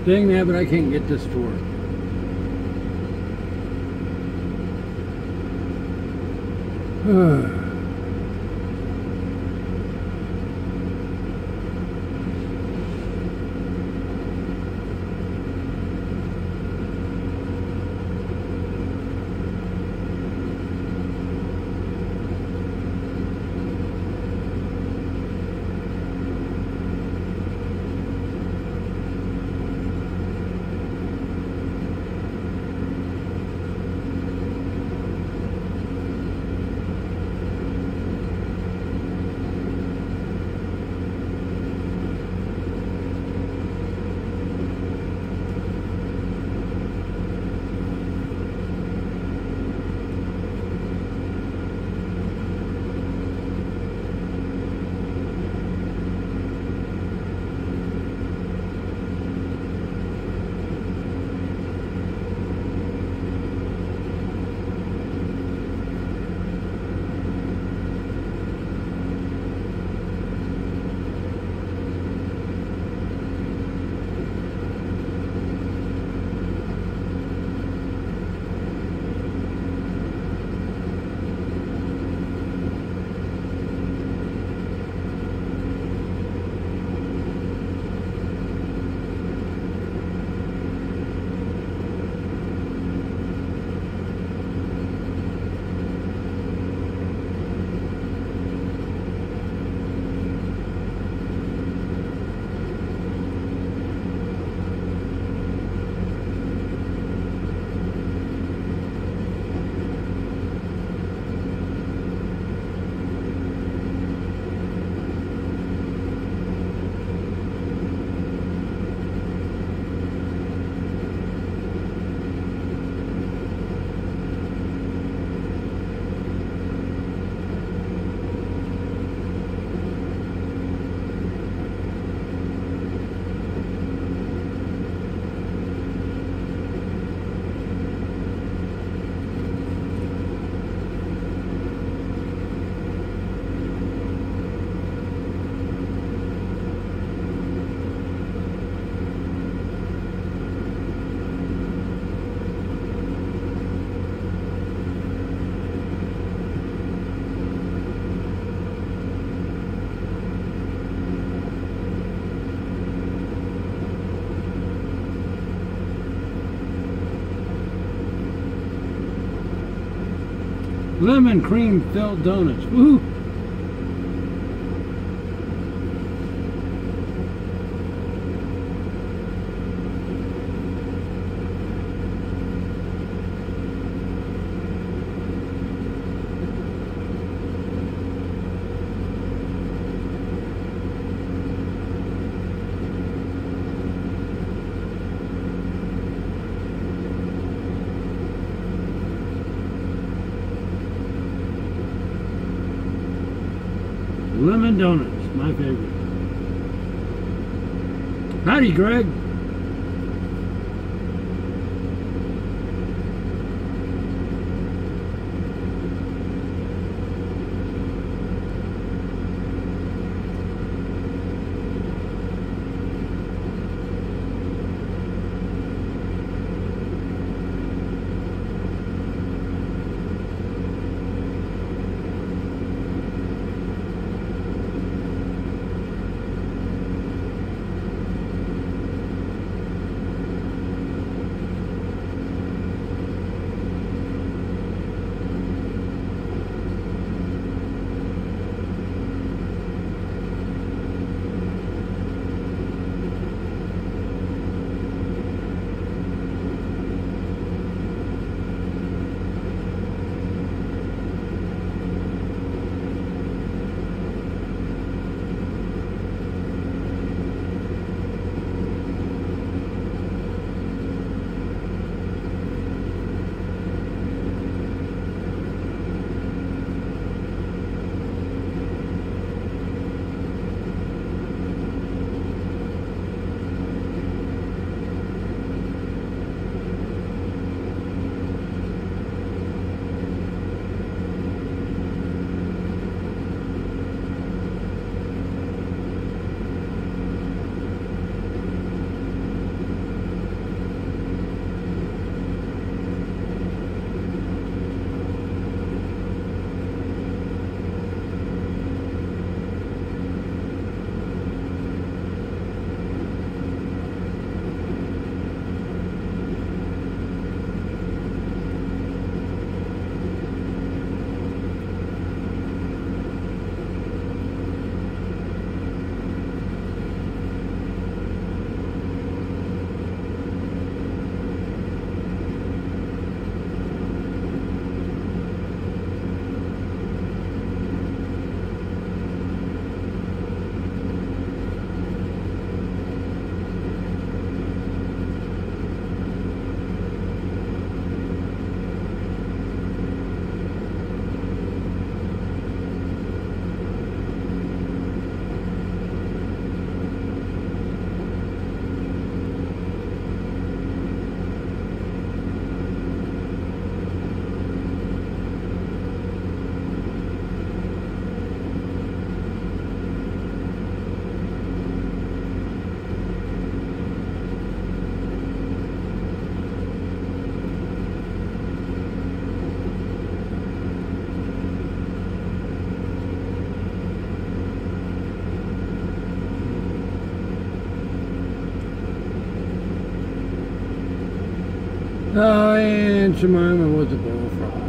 Dang nabbit, I can't get this to work. Lemon cream filled donuts. Woo! Lemon donuts, my favorite. Howdy, Greg. Oh, and Jemima was a bullfrog.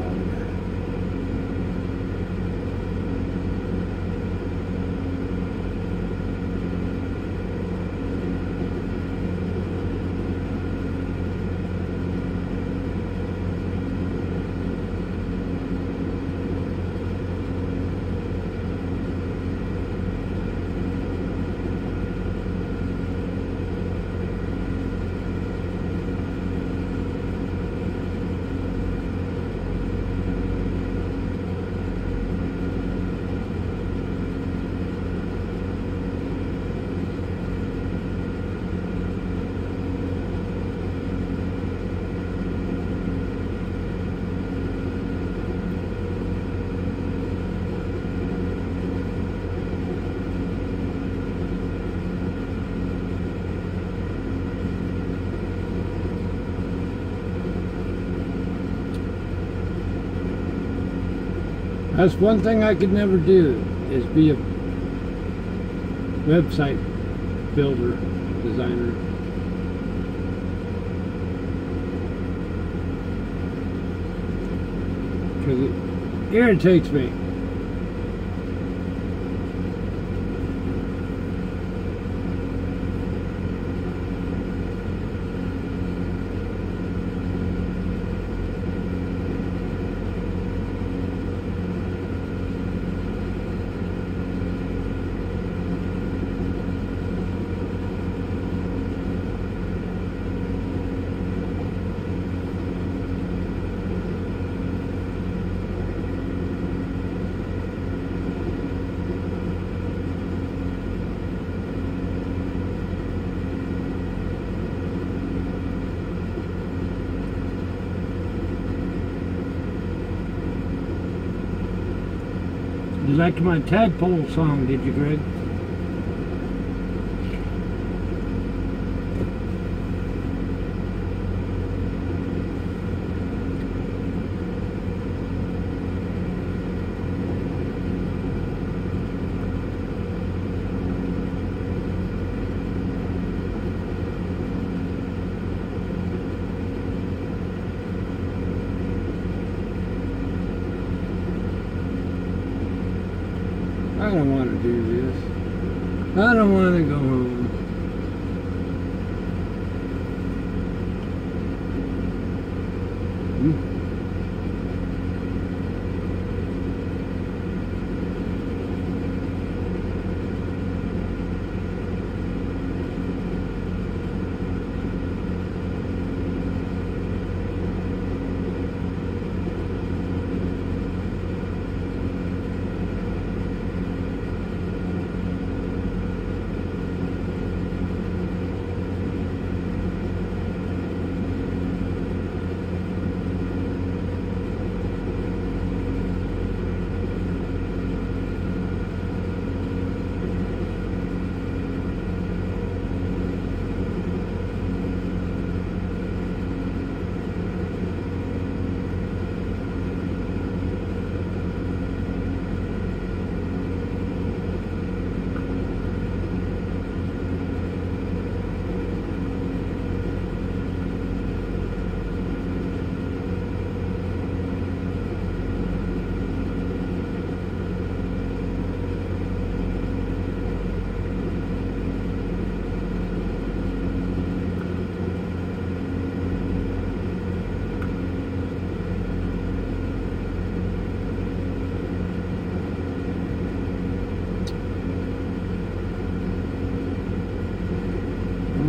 That's one thing I could never do, is be a website builder, designer. Because irritates me. You liked my tadpole song, did you, Greg? I don't want to do this. I don't want to go home.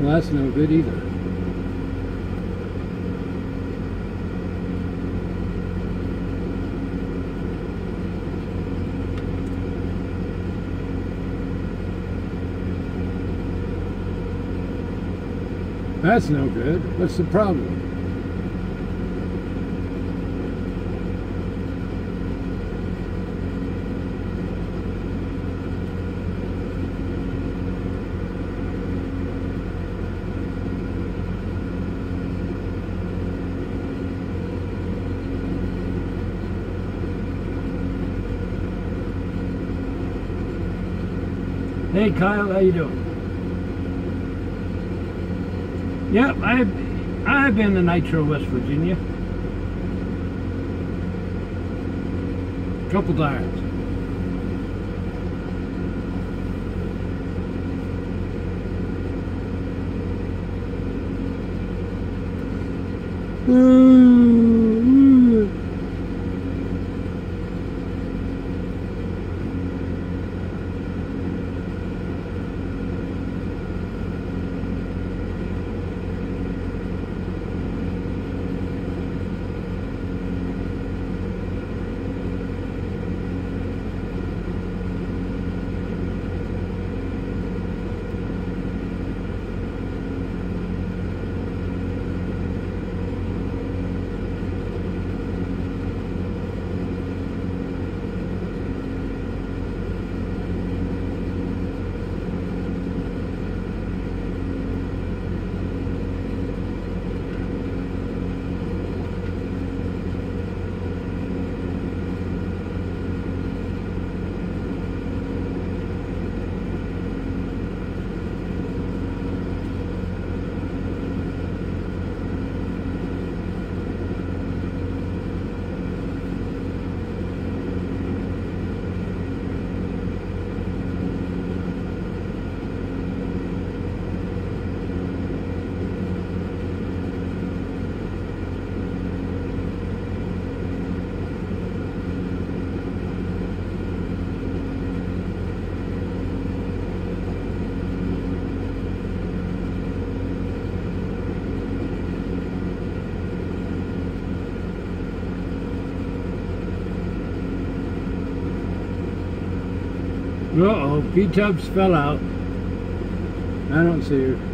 Well, that's no good either. That's no good. What's the problem? Hey Kyle, how you doing? Yep, I've been to Nitro, West Virginia. Couple times. Uh-oh, P-Tubbs fell out. I don't see her.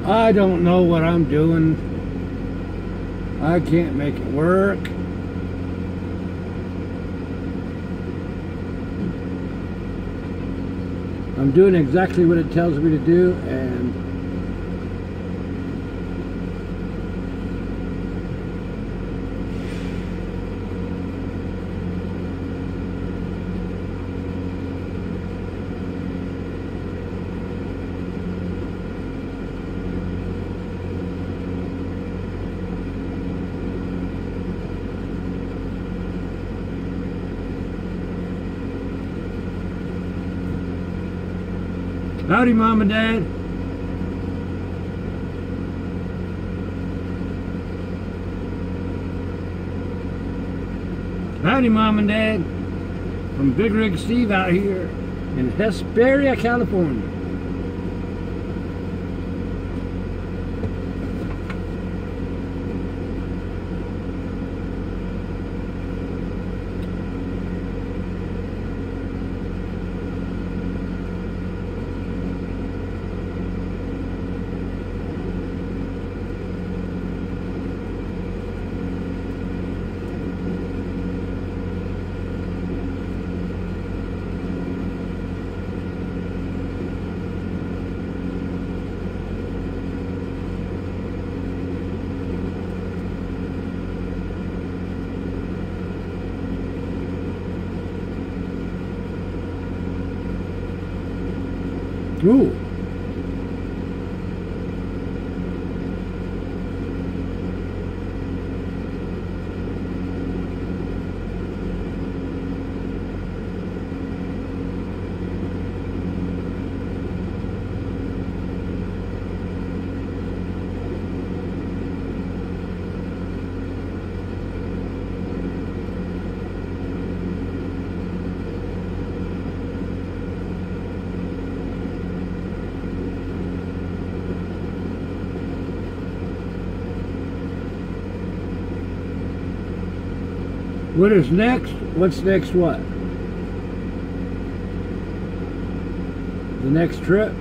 I don't know what I'm doing. I can't make it work. I'm doing exactly what it tells me to do, and howdy, Mom and Dad. Howdy, Mom and Dad. From Big Rig Steve out here in Hesperia, California. Ooh. What is next? What's next what? The next trip?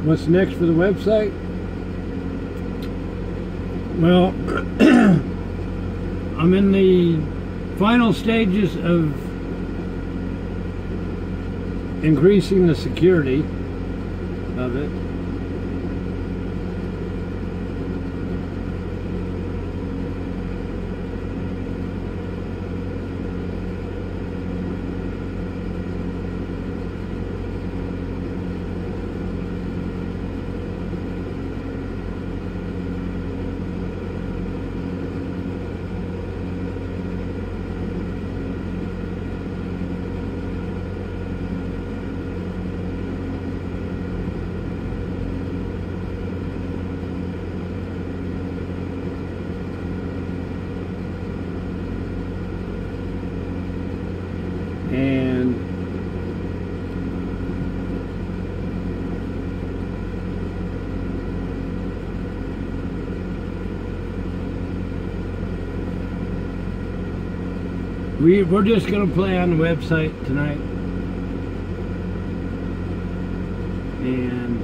What's next for the website? Well, I'm in the final stages of increasing the security of it. And we're just going to play on the website tonight. And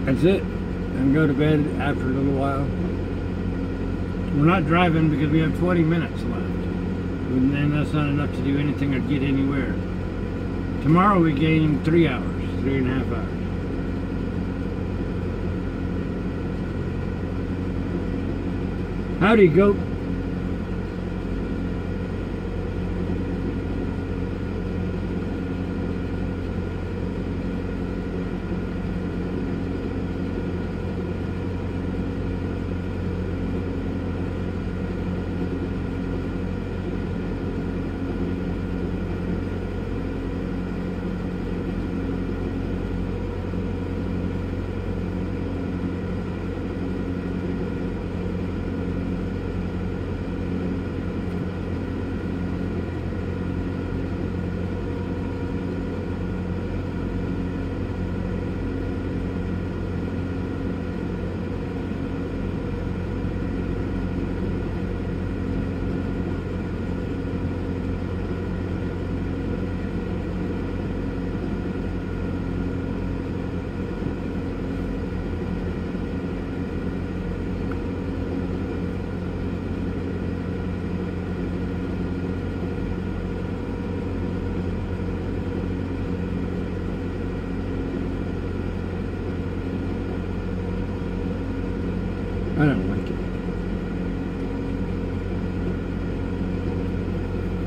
that's it. And go to bed after a little while. We're not driving because we have 20 minutes left. And that's not enough to do anything or get anywhere. Tomorrow we gain 3 hours, 3.5 hours. Howdy, goat.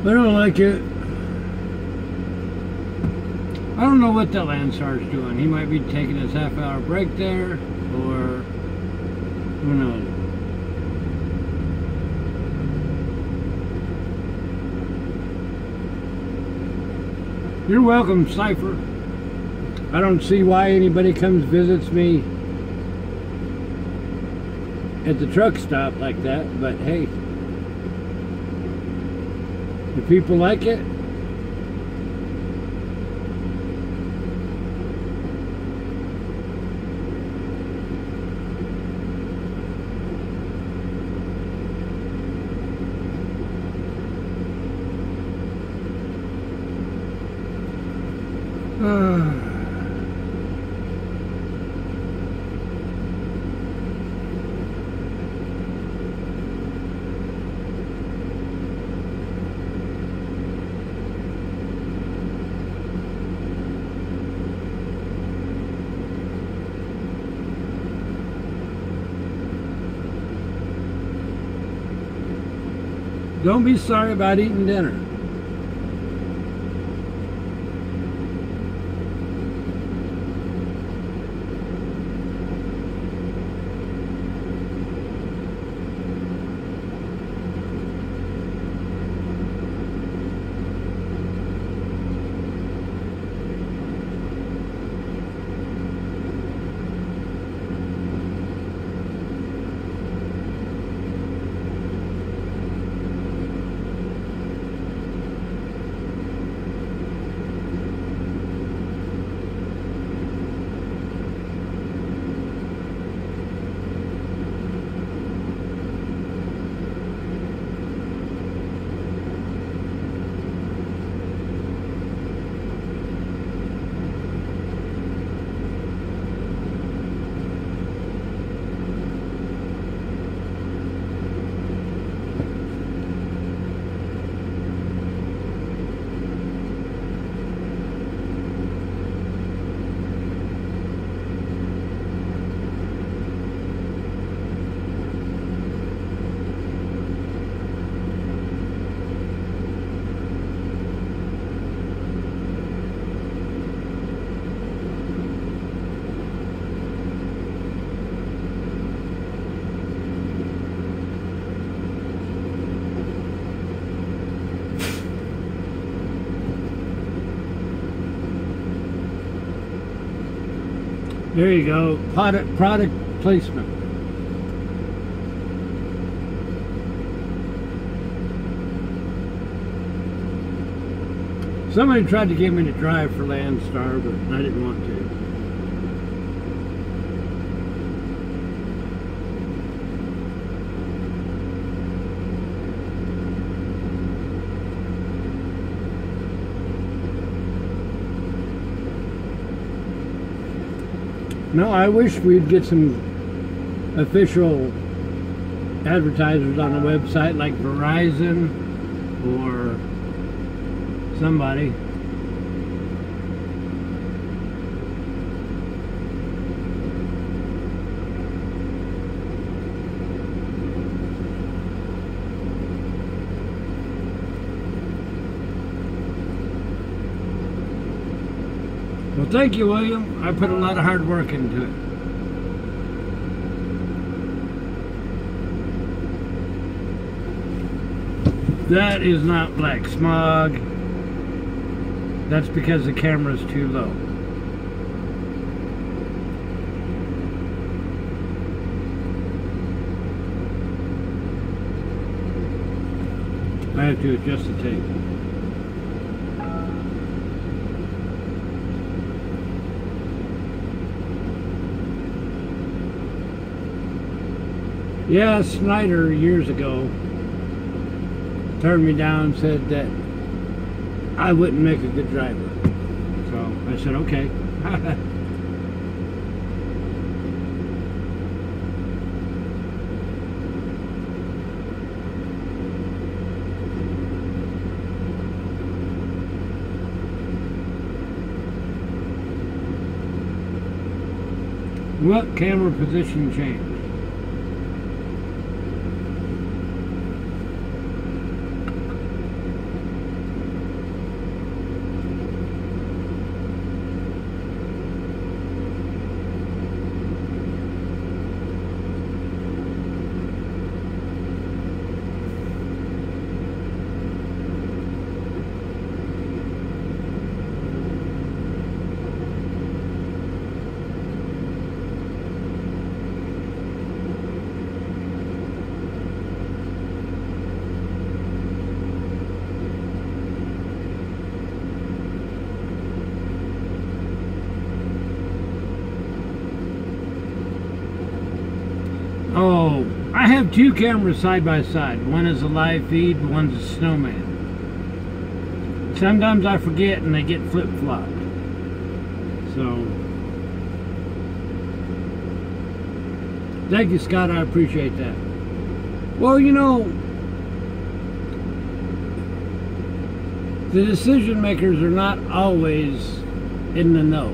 I don't like it. I don't know what that Landstar's doing. He might be taking his half-hour break there, or who knows. You're welcome, Cypher. I don't see why anybody comes visits me at the truck stop like that, but hey, if people like it, don't be sorry about eating dinner. There you go, product placement. Somebody tried to get me to drive for Landstar, but I didn't want to. No, I wish we'd get some official advertisers on the website like Verizon or somebody. Well, thank you, William. I put a lot of hard work into it. That is not black smog. That's because the camera's too low. I have to adjust the tape. Yeah, Snyder years ago turned me down and said that I wouldn't make a good driver. So I said, okay. What camera position change? have two cameras side by side. One is a live feed, one's a snowman. Sometimes I forget and they get flip-flopped. So, thank you, Scott. I appreciate that. Well, you know, the decision makers are not always in the know.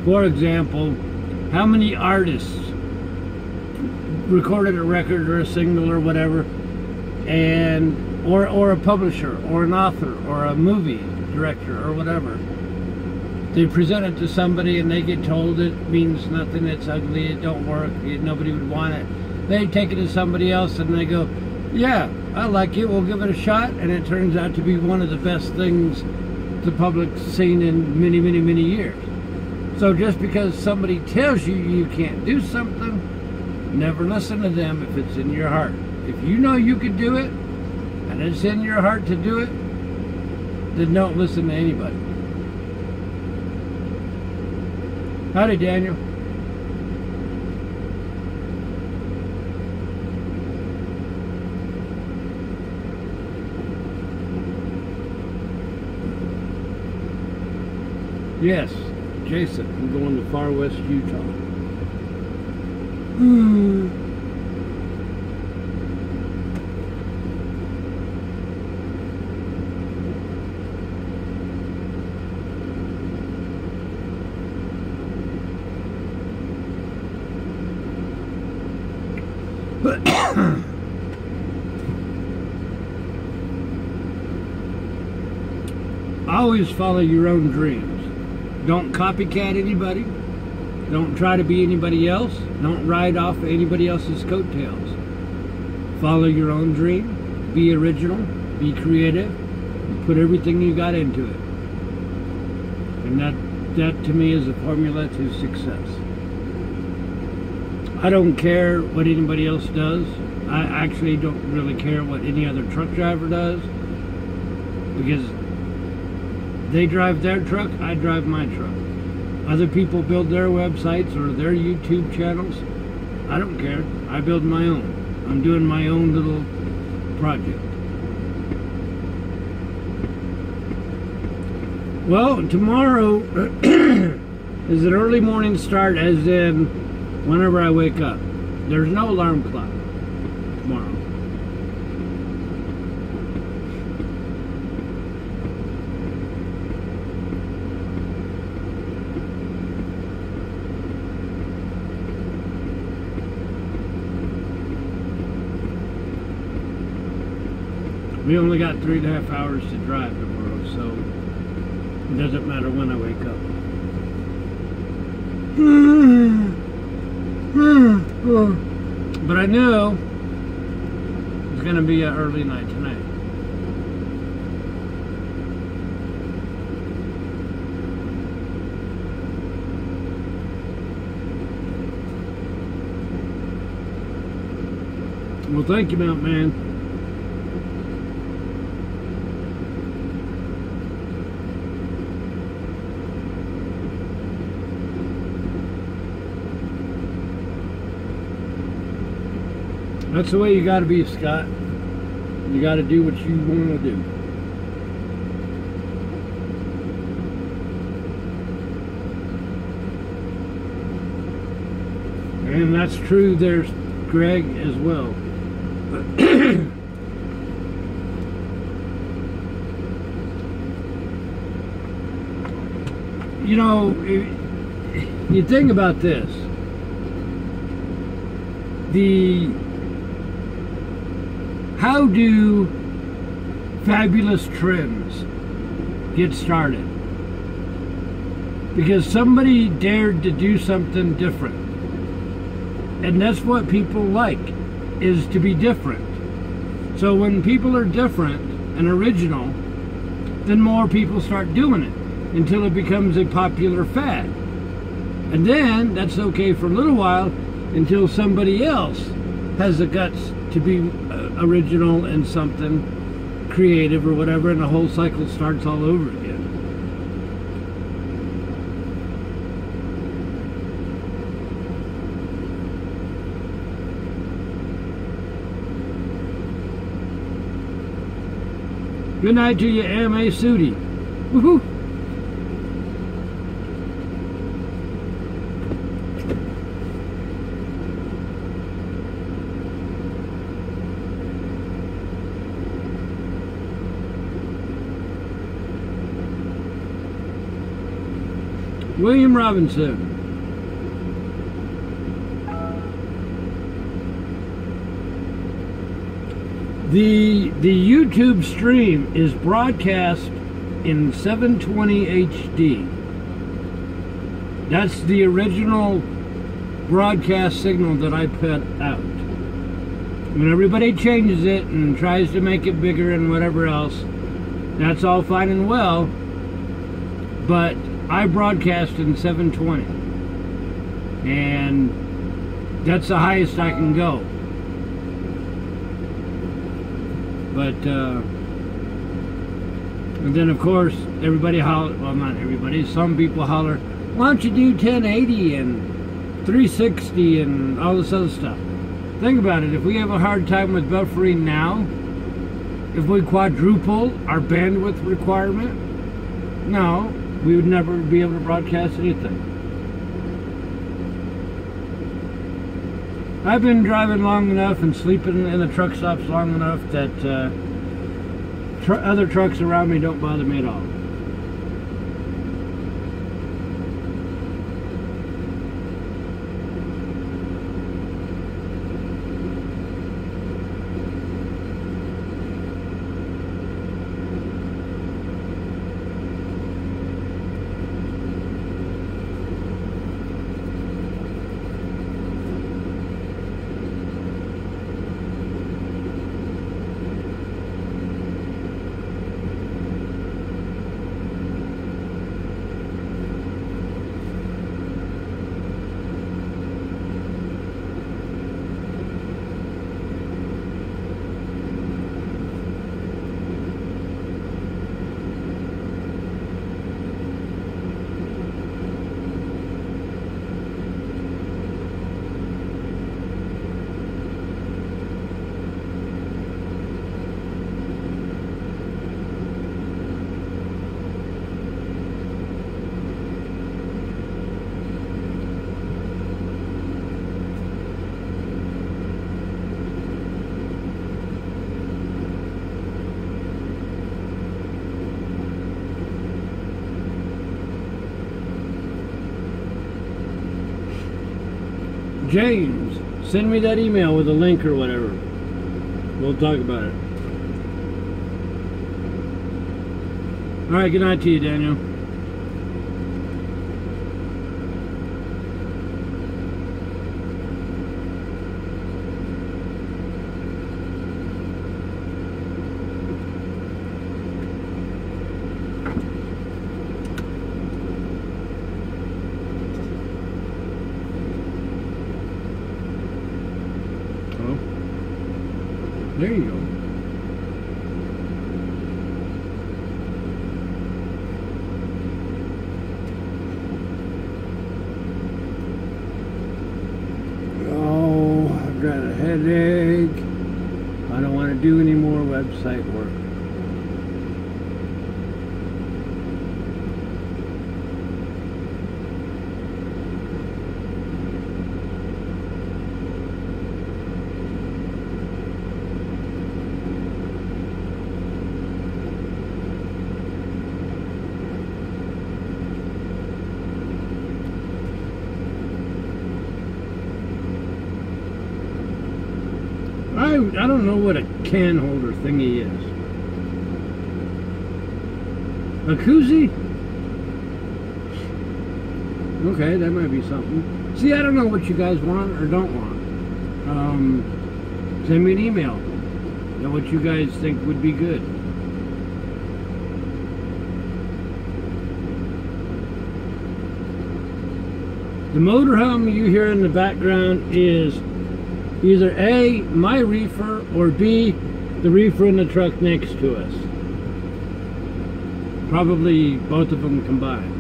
For example, how many artists recorded a record or a single or whatever, and or a publisher or an author or a movie director or whatever. They present it to somebody and they get told it means nothing, it's ugly, it don't work, nobody would want it. They take it to somebody else and they go, yeah, I like it, we'll give it a shot, and it turns out to be one of the best things the public's seen in many, many, many years. So just because somebody tells you you can't do something, never listen to them if it's in your heart. If you know you can do it, and it's in your heart to do it, then don't listen to anybody. Howdy, Daniel. Yes, Jason, I'm going to Far West Utah. Always follow your own dreams. Don't copycat anybody. Don't try to be anybody else. Don't ride off anybody else's coattails. Follow your own dream. Be original. Be creative. And put everything you got into it. And that to me is a formula to success. I don't care what anybody else does. I actually don't really care what any other truck driver does, because they drive their truck, I drive my truck. Other people build their websites or their YouTube channels. I don't care. I build my own. I'm doing my own little project. Well, tomorrow is an early morning start, as in whenever I wake up. There's no alarm clock tomorrow. We only got 3.5 hours to drive tomorrow, so it doesn't matter when I wake up. But I knew it's going to be an early night tonight. Well, thank you, Mount Man. That's the way you got to be, Scott. You got to do what you want to do. And that's true. There's Greg as well. You know, you think about this. How do fabulous trends get started? Because somebody dared to do something different. And that's what people like, is to be different. So when people are different and original, then more people start doing it until it becomes a popular fad. And then that's okay for a little while until somebody else has the guts to be original and something creative or whatever, and the whole cycle starts all over again. Good night to you, M.A. Sudi. Woohoo! William Robinson. The YouTube stream is broadcast in 720 HD. That's the original broadcast signal that I put out. When everybody changes it and tries to make it bigger and whatever else, that's all fine and well, but I broadcast in 720, and that's the highest I can go. But and then of course everybody holler, well, not everybody, some people holler, why don't you do 1080 and 360 and all this other stuff. Think about it, if we have a hard time with buffering now, if we quadruple our bandwidth requirement, no, we would never be able to broadcast anything. I've been driving long enough and sleeping in the truck stops long enough that other trucks around me don't bother me at all. James, send me that email with a link or whatever. We'll talk about it. Alright, good night to you, Daniel. There you go. Oh, I've got a headache. I don't want to do any more website work. I don't know what a can holder thingy is. A koozie? Okay, that might be something. See, I don't know what you guys want or don't want. Send me an email. Know what you guys think would be good. The motor hum you hear in the background is either A, my reefer, or B, the reefer in the truck next to us. Probably both of them combined.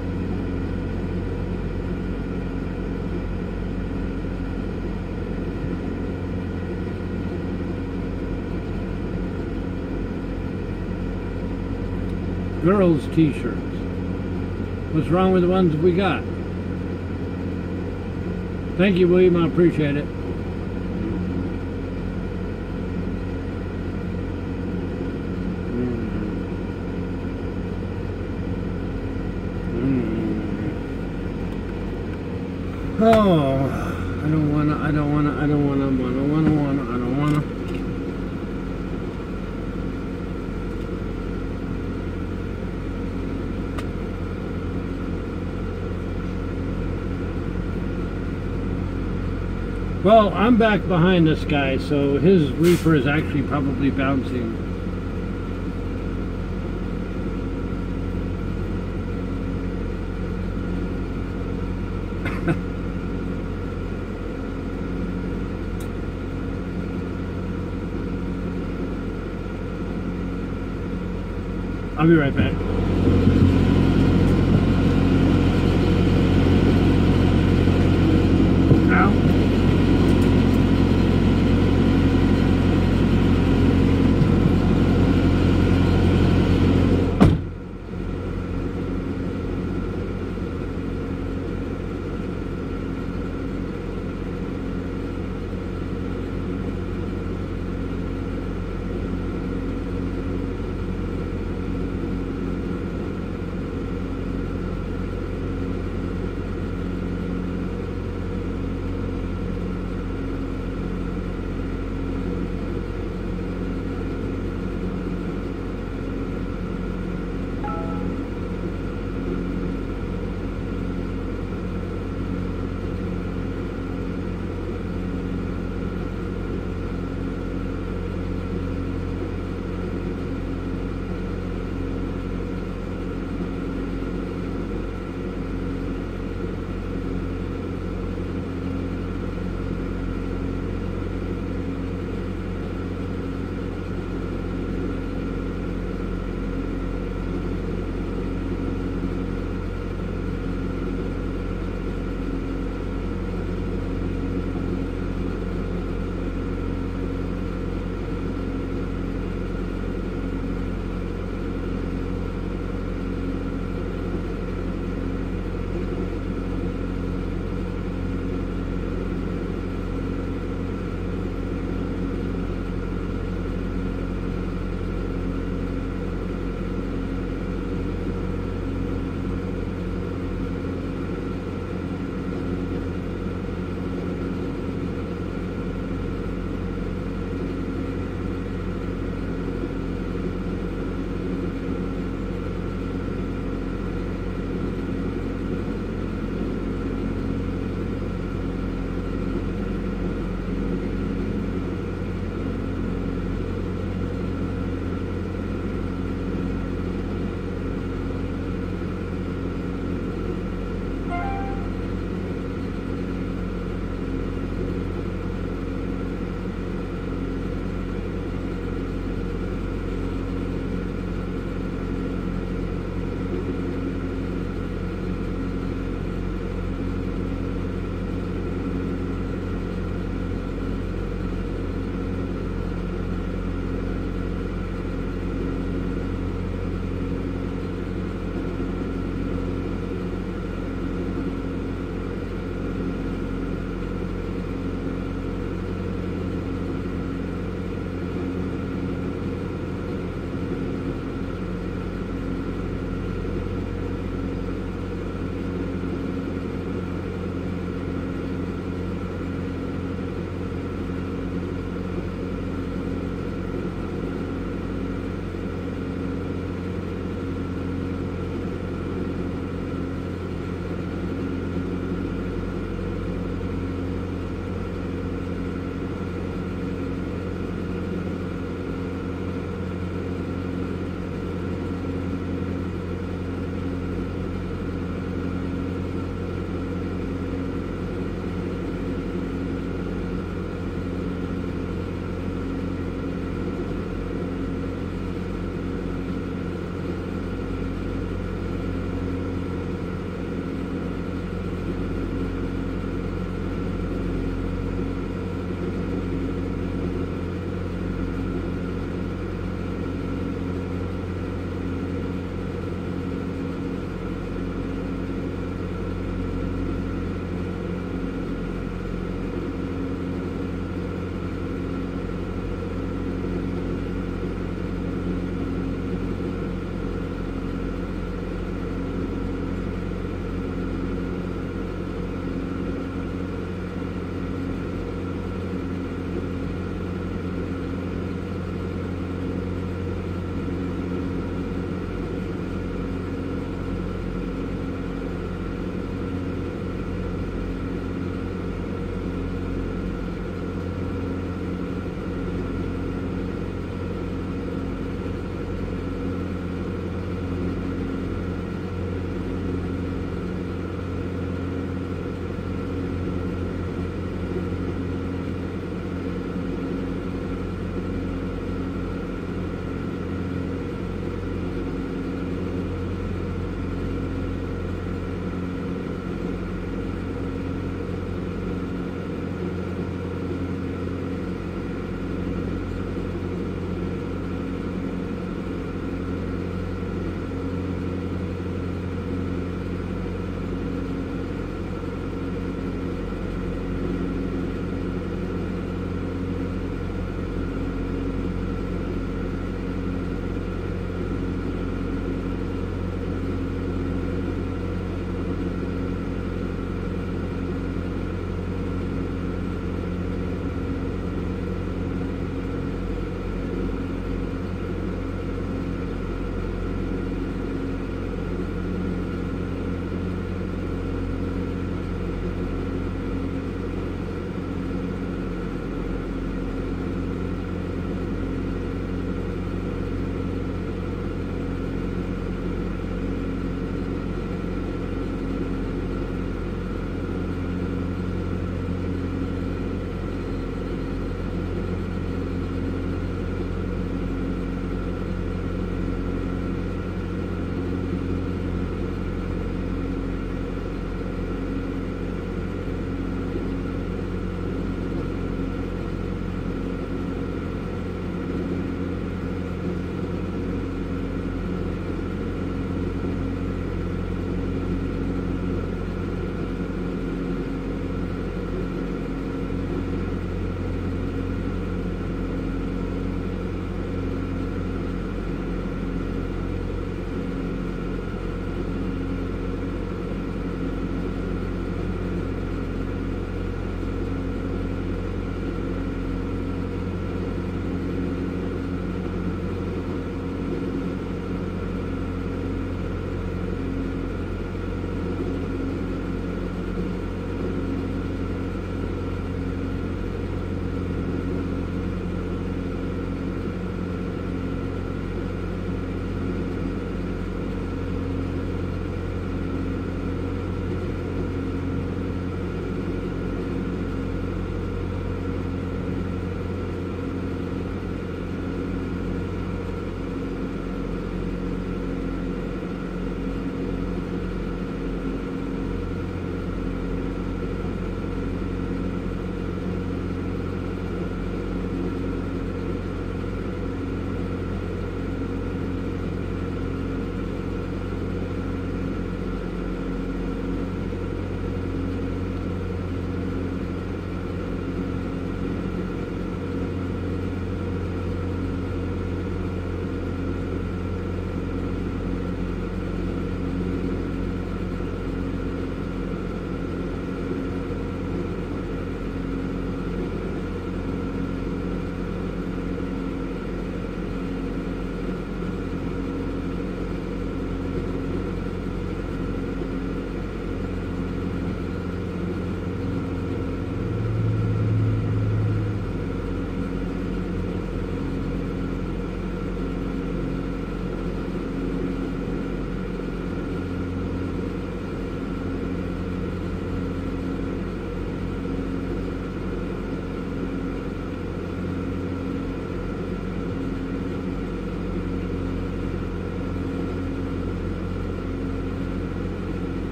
girls' t-shirts. What's wrong with the ones we got? Thank you, William. I appreciate it. Oh, I don't wanna. Well, I'm back behind this guy, so his reefer is actually probably bouncing. I'll be right back. Ow.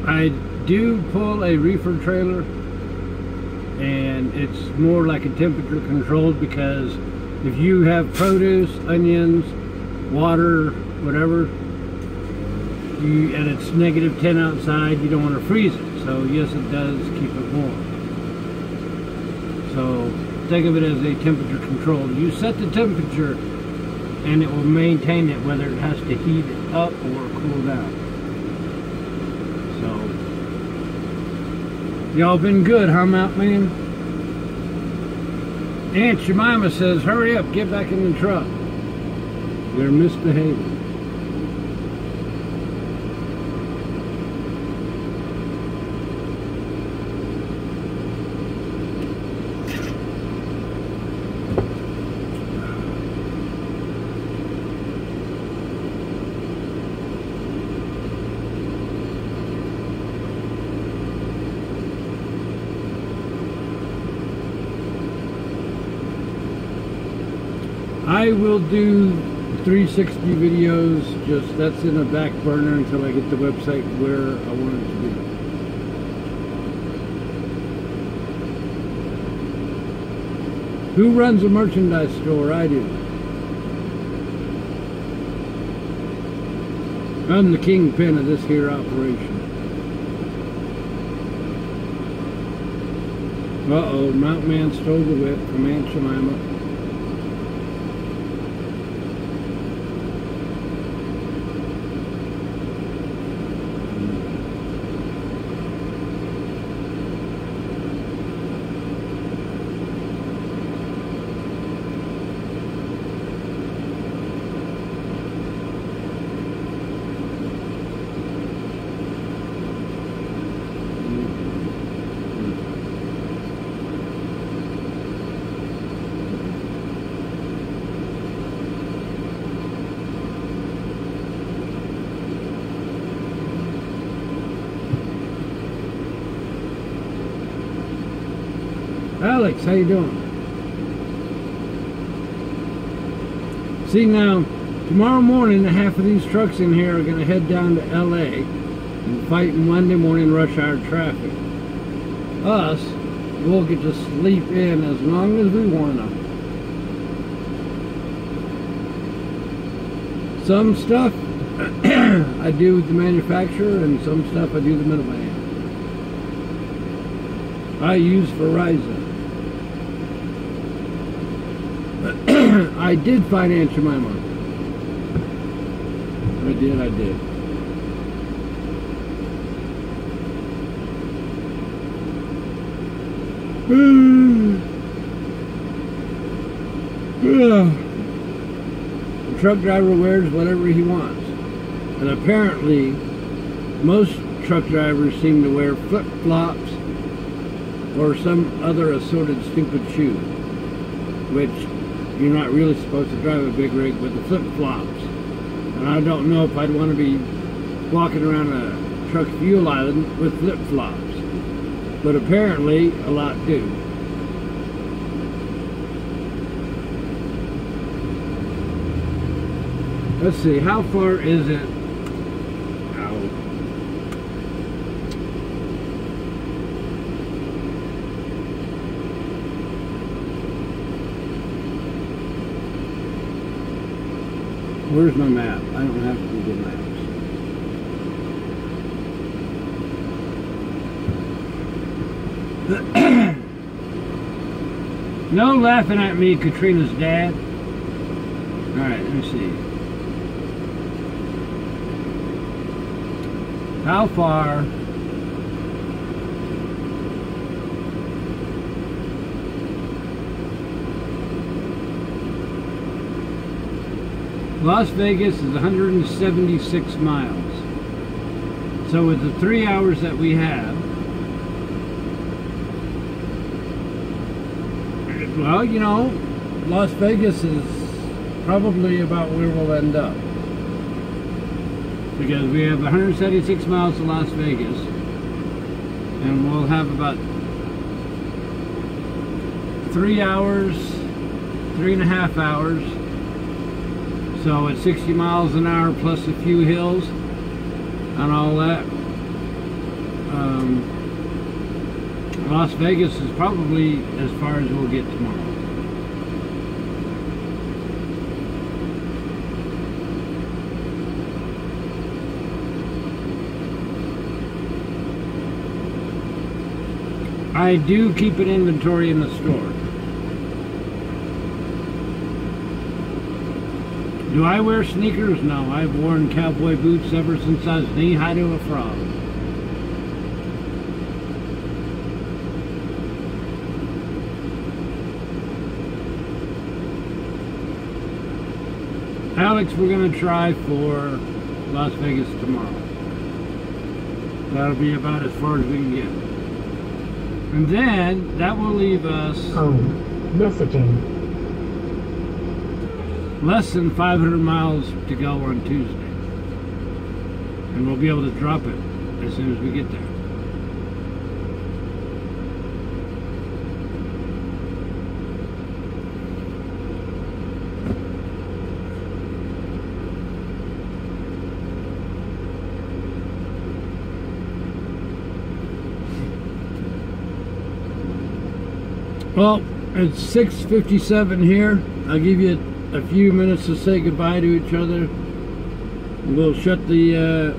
I do pull a reefer trailer, and it's more like a temperature controlled, because if you have produce, onions, water, whatever, and it's -10 outside, you don't want to freeze it. So yes, it does keep it warm. So think of it as a temperature control. You set the temperature and it will maintain it, whether it has to heat it up or cool down. So y'all been good, huh, Mount Man? Aunt Jemima says, hurry up, get back in the truck. They're misbehaving. I will do 360 videos, just that's in a back burner until I get the website where I want it to be. Who runs a merchandise store? I do. I'm the kingpin of this here operation. Uh-oh, Mount Man stole the whip from Aunt Jemima. Alex, how you doing? See, now, tomorrow morning, half of these trucks in here are going to head down to LA and fight in Monday morning rush hour traffic. Us, we'll get to sleep in as long as we want to. Some stuff I do with the manufacturer, and some stuff I do the middleman. I use Verizon. I did finance my money. I did. The truck driver wears whatever he wants. And apparently, most truck drivers seem to wear flip-flops or some other assorted stupid shoe, which you're not really supposed to drive a big rig with the flip-flops. And I don't know if I'd want to be walking around a truck fuel island with flip-flops, but apparently a lot do. Let's see, how far is it? Where's my map? I don't have Google Maps. No laughing at me, Katrina's dad. Alright, let me see. How far? Las Vegas is 176 miles. So with the 3 hours that we have, well, you know, Las Vegas is probably about where we'll end up. Because we have 176 miles to Las Vegas, and we'll have about 3 hours, 3.5 hours. So at 60 miles an hour plus a few hills and all that, Las Vegas is probably as far as we'll get tomorrow. I do keep an inventory in the store. Do I wear sneakers? No, I've worn cowboy boots ever since I was knee-high to a frog. Alex, we're going to try for Las Vegas tomorrow. That'll be about as far as we can get. And then, that will leave us... Home. Messaging. Less than 500 miles to go on Tuesday. And we'll be able to drop it as soon as we get there. Well, it's 6:57 here. I'll give you a few minutes to say goodbye to each other. We'll shut the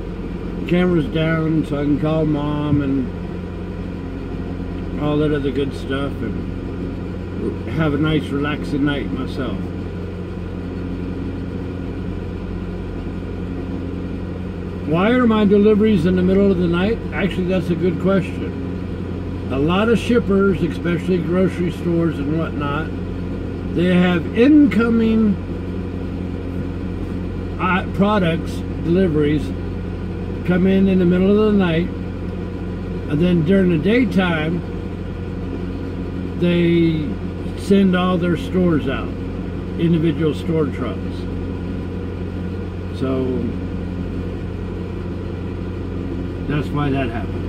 cameras down so I can call Mom and all that other good stuff and have a nice relaxing night myself. Why are my deliveries in the middle of the night? Actually, that's a good question. A lot of shippers, especially grocery stores and whatnot, they have incoming products, deliveries, come in the middle of the night, and then during the daytime, they send all their stores out, individual store trucks. So, that's why that happens.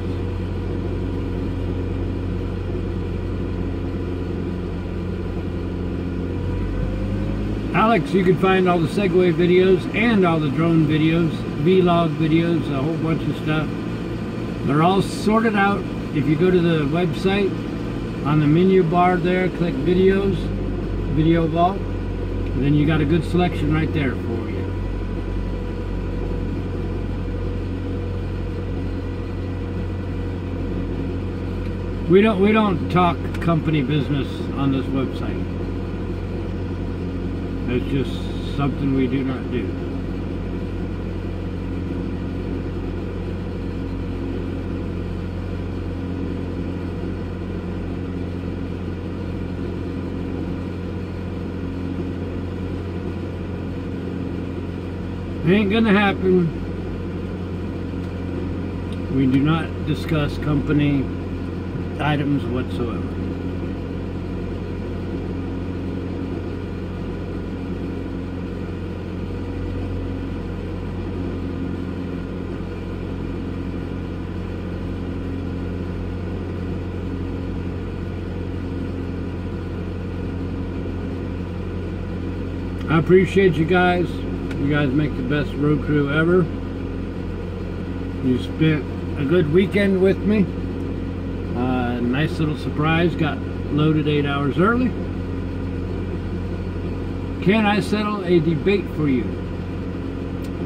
Alex, you can find all the Segway videos and all the drone videos, vlog videos, a whole bunch of stuff. They're all sorted out. If you go to the website, on the menu bar there, click videos, video vault, and then you got a good selection right there for you. We don't talk company business on this website. It's just something we do not do. It ain't gonna happen. We do not discuss company items whatsoever. I appreciate you guys. You guys make the best road crew ever. You spent a good weekend with me. Nice little surprise. Got loaded 8 hours early. Can I settle a debate for you?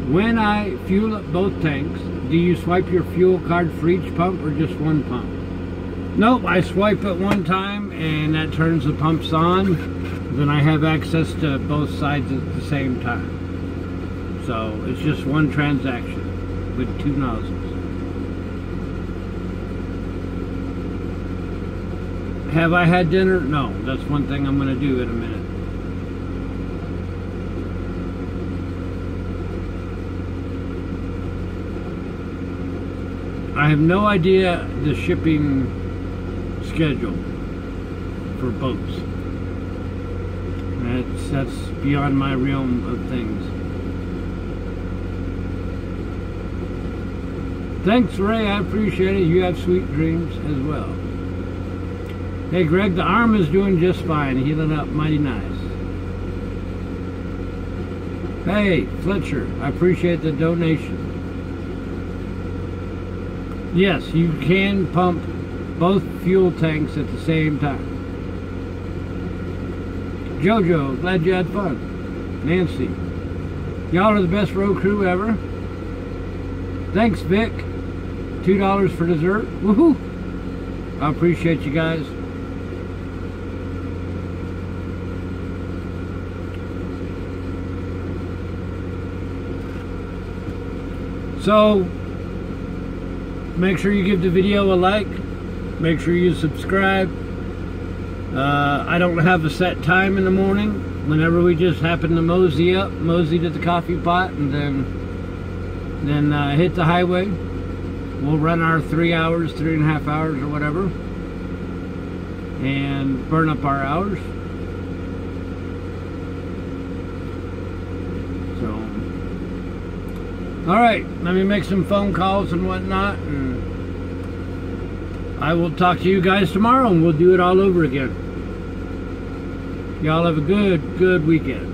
When I fuel up both tanks, do you swipe your fuel card for each pump or just one pump? Nope, I swipe it one time and that turns the pumps on. Then I have access to both sides at the same time. So it's just one transaction with two nozzles. Have I had dinner? No, that's one thing I'm going to do in a minute. I have no idea the shipping schedule for boats. That's beyond my realm of things. Thanks, Ray. I appreciate it. You have sweet dreams as well. Hey, Greg, the arm is doing just fine. Healing up mighty nice. Hey, Fletcher, I appreciate the donation. Yes, you can pump both fuel tanks at the same time. Jojo, glad you had fun. Nancy, y'all are the best road crew ever. Thanks, Vic. $2 for dessert. Woohoo! I appreciate you guys. So, make sure you give the video a like. Make sure you subscribe. I don't have a set time in the morning. Whenever we just happen to mosey to the coffee pot, and then hit the highway. We'll run our 3.5 hours or whatever, and burn up our hours. So, all right, let me make some phone calls and whatnot, and I will talk to you guys tomorrow, and we'll do it all over again. Y'all have a good weekend.